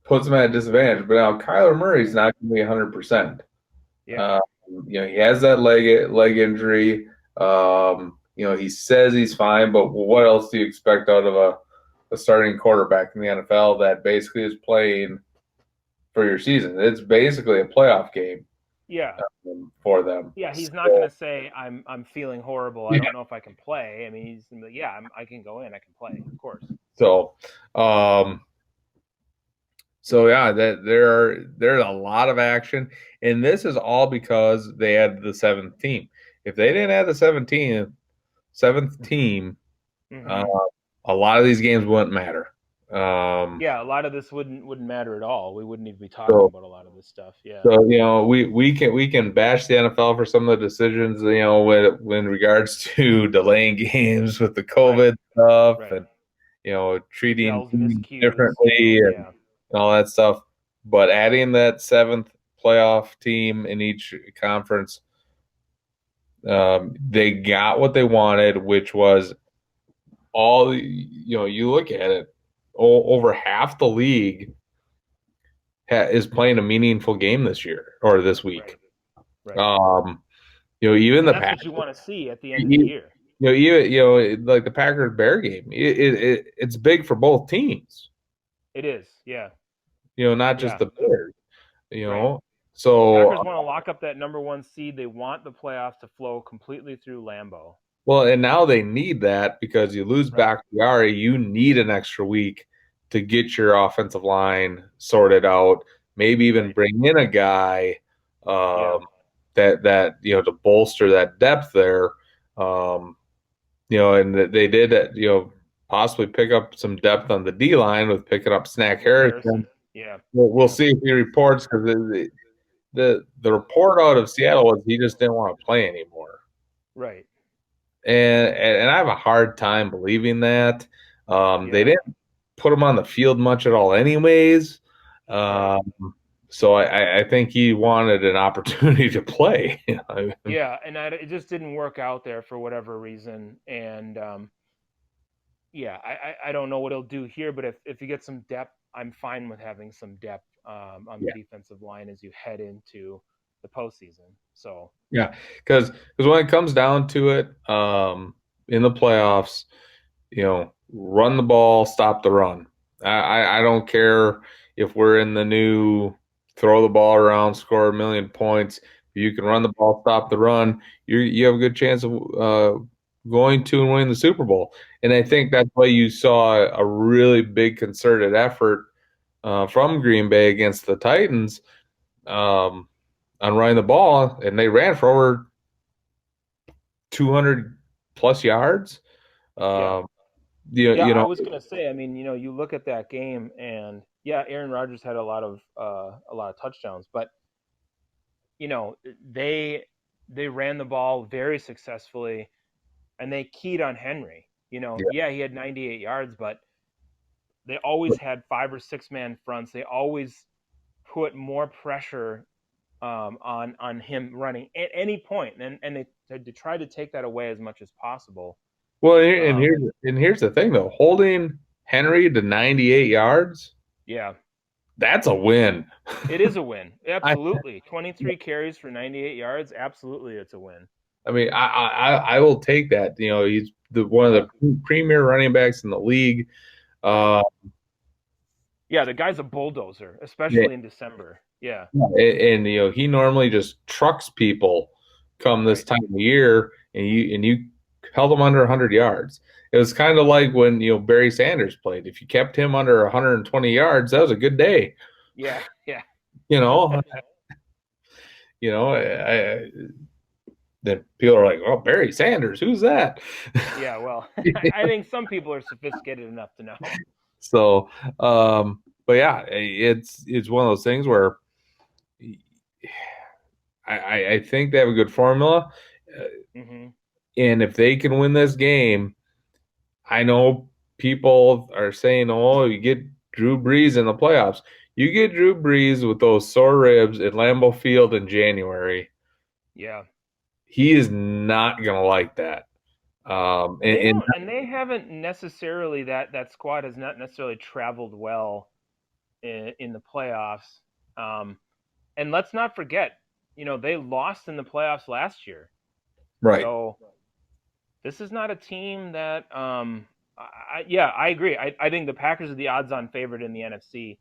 puts them at a disadvantage. But now Kyler Murray's not going to be 100%. yeah, He has that leg injury. He says he's fine, but what else do you expect out of a starting quarterback in the NFL that basically is playing for your season? It's basically a playoff game. yeah. For them. Yeah, he's not going to say I'm feeling horrible. I don't know if I can play. I mean, he's going to be like, yeah, I can go in. I can play, of course. So, yeah, that there's a lot of action, and this is all because they had the seventh team. If they didn't have the seventh team, a lot of these games wouldn't matter. Yeah, a lot of this wouldn't matter at all. We wouldn't even be talking about a lot of this stuff. Yeah. So we can bash the NFL for some of the decisions, when regards to delaying games with the COVID stuff, and treating teams differently, and all that stuff. But adding that seventh playoff team in each conference, they got what they wanted, which was all. You look at it, over half the league is playing a meaningful game this year or this week. Right. Even the that's Packers, what you want to see at the end of the year. Even like the Packers Bear game, it's big for both teams. It is, yeah. Not just the Bears. Right. So Packers want to lock up that number 1 seed. They want the playoffs to flow completely through Lambeau. Well, and now they need that because you lose Bakhtiari, you need an extra week to get your offensive line sorted out, maybe even Right. bring in a guy Yeah. that to bolster that depth there. And they did possibly pick up some depth on the D line with picking up Snack With Harrison. Harrison. Yeah. We'll Yeah. see if he reports, because the report out of Seattle was he just didn't want to play anymore. Right. And I have a hard time believing that. They Yeah. didn't put him on the field much at all anyways. Right. So I think he wanted an opportunity to play. Yeah, and it just didn't work out there for whatever reason. And yeah, I don't know what he'll do here, but if you get some depth, I'm fine with having some depth on the Yeah. defensive line as you head into the postseason. So Yeah, because when it comes down to it, in the playoffs, run the ball, stop the run. I don't care if we're in the new throw the ball around, score a million points. If you can run the ball, stop the run, you have a good chance of going to and winning the Super Bowl. And I think that's why you saw a really big concerted effort from Green Bay against the Titans on running the ball, and they ran for over 200 plus yards. yeah, Um, yeah, you I know, was gonna say, I mean, you look at that game, and yeah, Aaron Rodgers had a lot of touchdowns, but you know they they ran the ball very successfully, and they keyed on Henry. Yeah, he had 98 yards, but they always had 5 or 6 man fronts. They always put more pressure on him running at any point, and they try to take that away as much as possible. well, Um, and here's the thing though, holding Henry to 98 yards, yeah, that's a win. it is a win. I, Absolutely, 23 carries for 98 yards. Absolutely, it's a win. I mean, I will take that. He's one of Yeah, the premier running backs in the league. right. Uh, Yeah, the guy's a bulldozer, yeah, especially in December. Yeah, and he normally just trucks people come this right. time of year, and you held him under 100 yards. It was kind of like when Barry Sanders played. If you kept him under 120 yards, that was a good day. Yeah, yeah, You know, then people are like, "Oh, Barry Sanders, who's that?" yeah. Well, I think some people are sophisticated enough to know. So, but yeah, it's one of those things where I think they have a good formula, Hmm. and if they can win this game, I know people are saying, "Oh, you get Drew Brees in the playoffs." You get Drew Brees with those sore ribs at Lambeau Field in January. Yeah. He is not going to like that. And they And don't, and they haven't necessarily that squad has not necessarily traveled well in the playoffs. Um, and let's not forget, they lost in the playoffs last year. right, So this is not a team that, yeah, I agree. I think the Packers are the odds-on favorite in the NFC.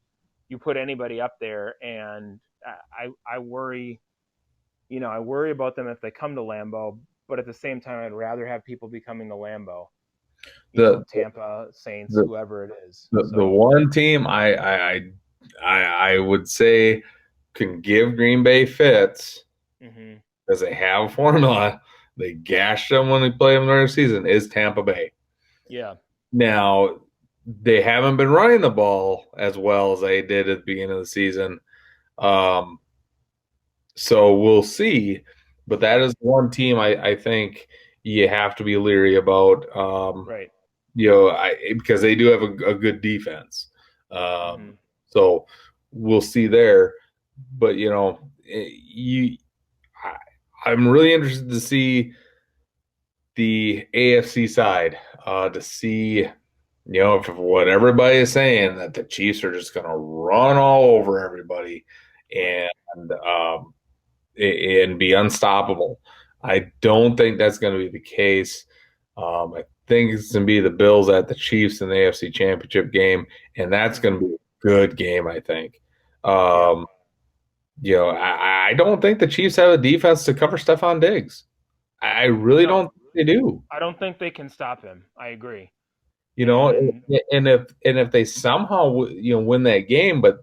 You put anybody up there, and I worry, I worry about them if they come to Lambeau. But at the same time, I'd rather have people be coming to Lambeau. the Tampa, Saints, the whoever it is. the So, one team I would say can give Green Bay fits, hmm, because they have a formula. They gash them when they play them during the season, is Tampa Bay. yeah, Now, they haven't been running the ball as well as they did at the beginning of the season. Um, so we'll see. But that yeah, is one team I think you have to be leery about. right. Because they do have a good defense. Hmm. So we'll see there. But I'm really interested to see the AFC side, to see if what everybody is saying, that the Chiefs are just going to run all over everybody Right. and be unstoppable. I don't think that's going to be the case. I think it's going to be the Bills at the Chiefs in the AFC Championship game, and that's going Hmm. to be a good game, I think. Yeah. Um, I don't think the Chiefs have a defense to cover Stephon Diggs. I really No, don't think they do. I don't think they can stop him. I agree. You know, And and if they somehow win that game, but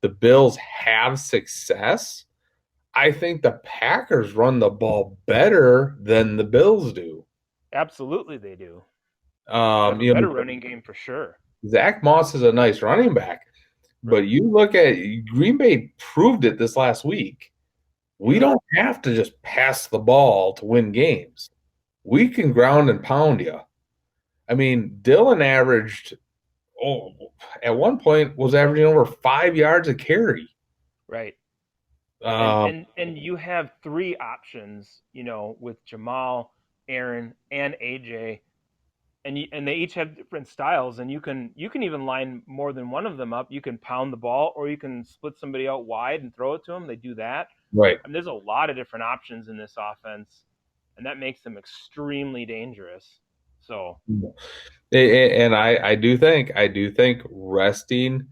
the Bills have success, I think the Packers run the ball better than the Bills do. Absolutely, they do. They have a You better know, running game for sure. Zach Moss is a nice running back, but Right. you look at Green Bay proved it this last week. We Yeah. don't have to just pass the ball to win games. We can ground and pound you. I mean, Dylan averaged, at one point was averaging over 5 yards a carry. Right. And Um, and and you have three options, with Jamal, Aaron, and AJ, and they each have different styles, and you can even line more than one of them up. You can pound the ball, or you can split somebody out wide and throw it to them. They do that. right. I mean, there's a lot of different options in this offense, and that makes them extremely dangerous. So And I do think resting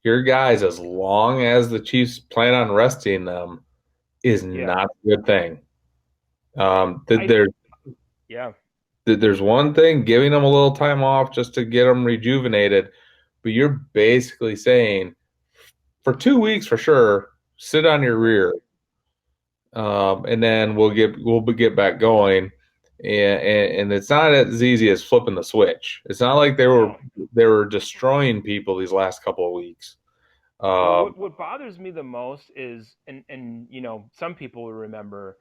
your guys as long as the Chiefs plan on resting them is yeah, not a good thing. I There's yeah, there's one thing giving them a little time off just to get them rejuvenated, but you're basically saying for 2 weeks for sure, sit on your right, rear, and then we'll get back going. And it's not as easy as flipping the switch. It's not like they were no. they were destroying people these last couple of weeks. Well, Um, what bothers me the most is, and some people will remember,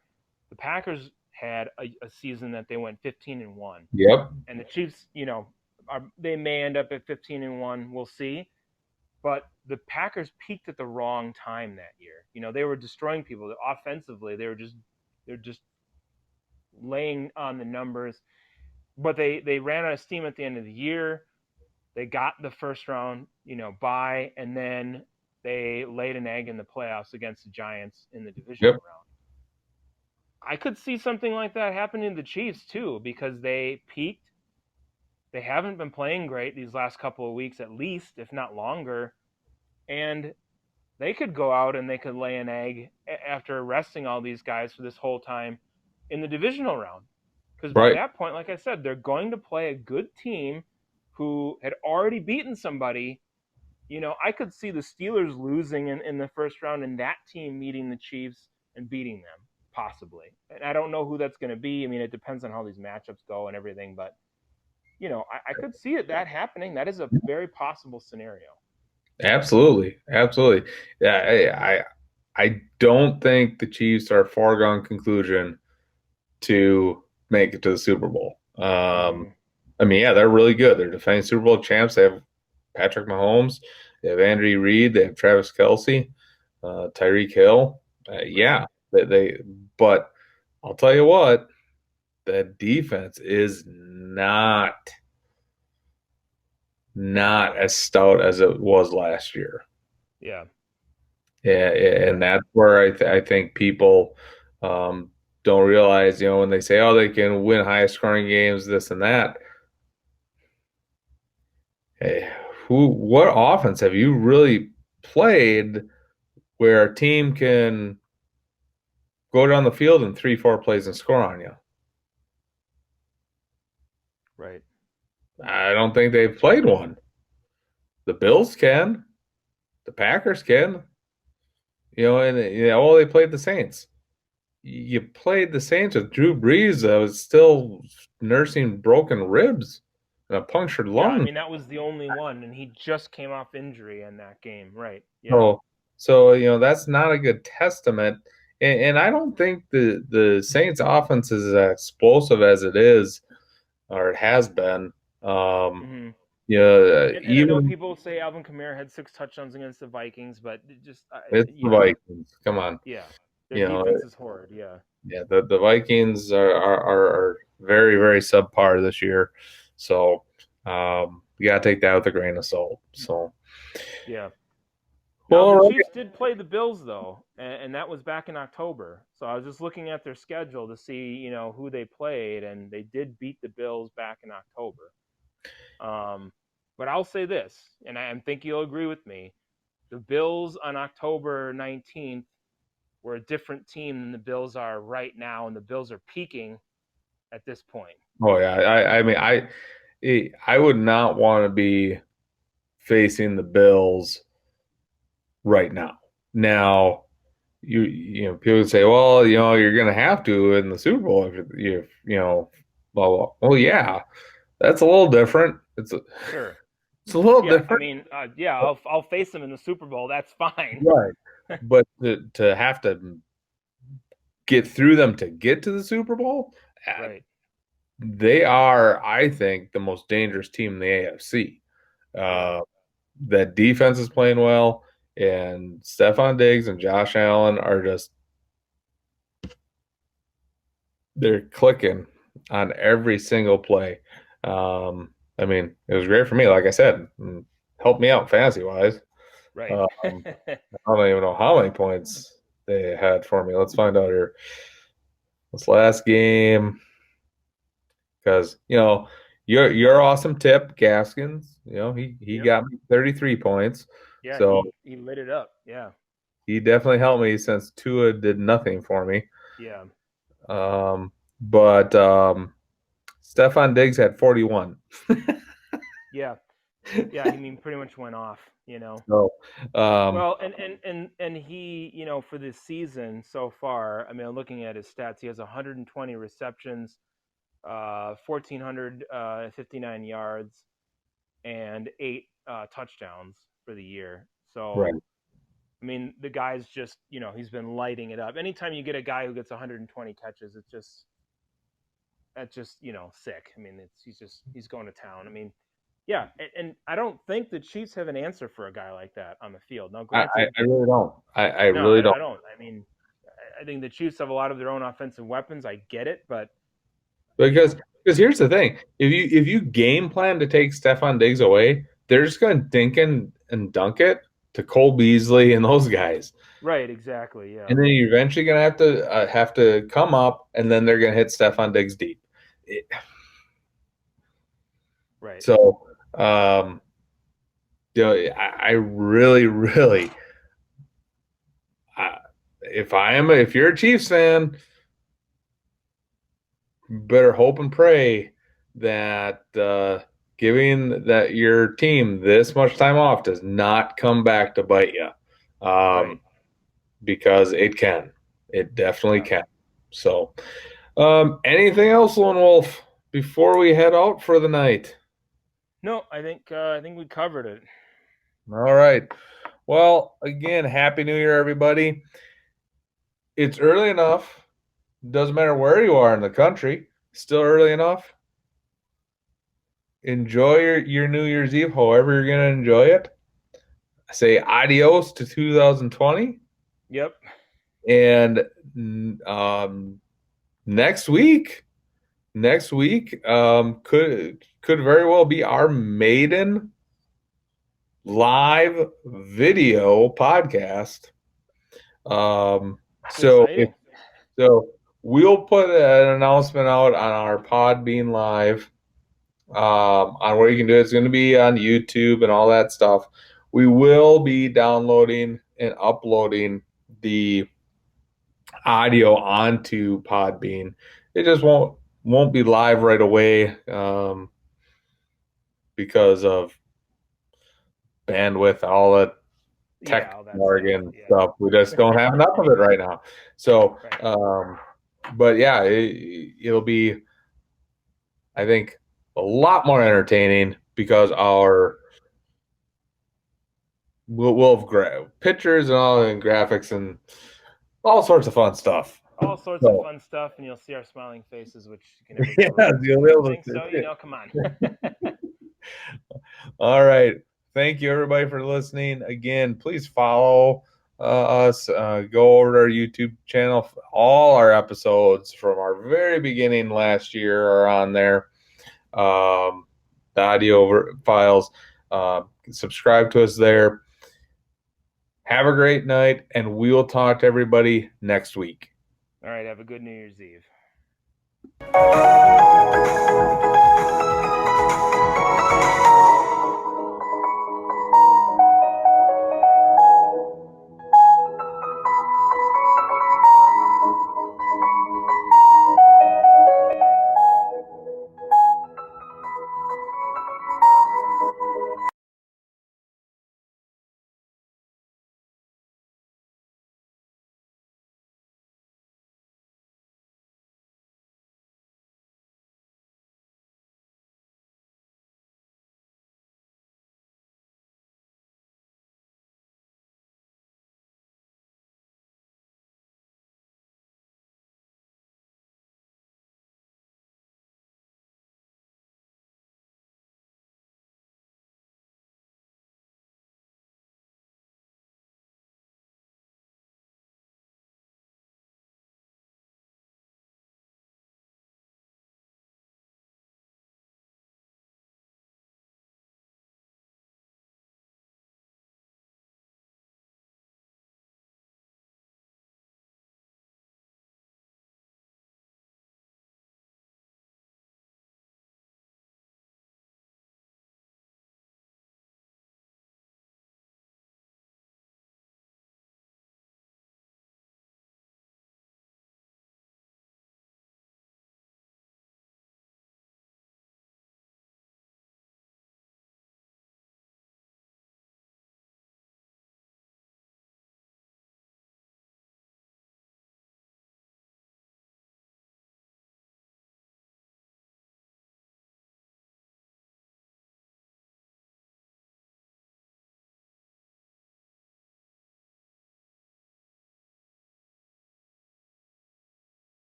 the Packers had a season that they went 15-1, yep, and the Chiefs, they may end up at 15-1. We'll see. But the Packers peaked at the wrong time that year. They were destroying people offensively. They're just laying on the numbers. But they ran out of steam at the end of the year. They got the first round, bye, and then they laid an egg in the playoffs against the Giants in the divisional yep, round. I could see something like that happening to the Chiefs too, because they peaked. They haven't been playing great these last couple of weeks, at least, if not longer. And they could go out and they could lay an egg after resting all these guys for this whole time in the divisional round. Because by right, that point, like I said, they're going to play a good team who had already beaten somebody. I could see the Steelers losing in the first round and that team meeting the Chiefs and beating them, possibly. And I don't know who that's going to be. I mean, it depends on how these matchups go and everything. But, I could see that happening. That is a very possible scenario. absolutely, absolutely. Yeah, I don't think the Chiefs are a foregone conclusion to make it to the Super Bowl. Mm-hmm. I mean, yeah, they're really good. They're defending Super Bowl champs. They have Patrick Mahomes, they have Andy Reid, they have Travis Kelsey, Tyreek Hill. Right. Yeah, they. But I'll tell you what, the defense is not as stout as it was last year. Yeah. Yeah, and Yeah. that's where I think people don't realize, when they say, "Oh, they can win highest scoring games, this and that." Hey, what offense have you really played where a team can go down the field in 3, 4 plays and score on you? Right. I don't think they've played one. The Bills can, the Packers can, and they played the Saints. You played the Saints with Drew Brees that was still nursing broken ribs and a punctured Yeah, I lung. mean that was the only one, and he just came off injury in that game, right? Yeah, So that's not a good testament. And I don't think the Saints offense is as explosive as it is or it has been. Um, hmm and I know Even people say Alvin Kamara had 6 touchdowns against the Vikings, but it just it's the Vikings. Come on. yeah, their You know, defense is horrid. Yeah, yeah, the Vikings are very, very subpar this year. So you got to take that with a grain of salt. So, yeah. Now well, the all right. Chiefs did play the Bills though, and that was back in October. So I was just looking at their schedule to see who they played, and they did beat the Bills back in October. But I'll say this, and I think you'll agree with me: the Bills on October 19th were a different team than the Bills are right now, and the Bills are peaking at this point. Oh yeah, I mean I would not want to be facing the Bills right now. Now, you know, people would say, well, you know, you're going to have to in the Super Bowl if you know, blah, blah. Well, yeah, that's a little different. Sure. It's a little Yeah, I different, mean, yeah, I'll face them in the Super Bowl. That's fine. right? But to have to get through them to get to the Super Bowl, Right. they are, I think, the most dangerous team in the AFC. Yeah. That defense is playing well, and Stephon Diggs and Josh Allen are just they're clicking on every single play. I mean, it was great for me, like I said, helped me out fantasy wise. Right. I don't even know how many points they had for me. Let's find out here. This last game, because you know your awesome tip, Gaskins. You know he Yep. got me 33 points, Yeah, so he lit it up. Yeah. he definitely helped me since Tua did nothing for me. Yeah. But Stephon Diggs had 41. Yeah. Yeah, I mean pretty much went off, you know. So, Well, and he, you know, for this season so far, I mean, I'm looking at his stats. He has 120 receptions, 1,459 yards, and 8 touchdowns for the year. right. So, I mean, the guy's just, you know, he's been lighting it up. Anytime you get a guy who gets 120 catches, that's just, you know, sick. I mean, he's going to town. I mean, yeah, and I don't think the Chiefs have an answer for a guy like that on the field. Now, granted, I really don't. I no, really don't. I don't. I mean, I think the Chiefs have a lot of their own offensive weapons. I get it, but you Because know, here's the thing. If you game plan to take Stephon Diggs away, they're just gonna dink and dunk it to Cole Beasley and those guys. right? Exactly. Yeah. And then you're eventually gonna have to come up, and then they're gonna hit Stephon Diggs deep. Right. So, you know, I really, really, if you're a Chiefs fan, better hope and pray that giving that your team this much time off does not come back to bite you, Right. because it can. It definitely Yeah. can. So, anything else, Lone Wolf, before we head out for the night? No, I think we covered it. All right. Well, again, Happy New Year, everybody. It's early enough. Doesn't matter where you are in the country. Still early enough. Enjoy your New Year's Eve, however you're going to enjoy it. Say adios to 2020. Yep. And next week could very well be our maiden live video podcast. So Exciting. so we'll put an announcement out on our Podbean Live, on where you can do it. It's going to be on YouTube and all that stuff. We will be downloading and uploading the audio onto Podbean. It just won't be live right away, because of bandwidth, all the tech Yeah, all that jargon stuff. stuff. We just don't have enough of it right now. So, Right. but yeah, it'll be, I think, a lot more entertaining because we'll have pictures and all and graphics and all sorts of fun stuff. All sorts of So, fun stuff, and you'll see our smiling faces, which you can never yeah, go wrong. you'll be I able think to so. see You it. know, come on. All right. Thank you, everybody, for listening. Again, please follow us. Go over to our YouTube channel. All our episodes from our very beginning last year are on there. The audio files. Subscribe to us there. Have a great night, and we will talk to everybody next week. All right. Have a good New Year's Eve.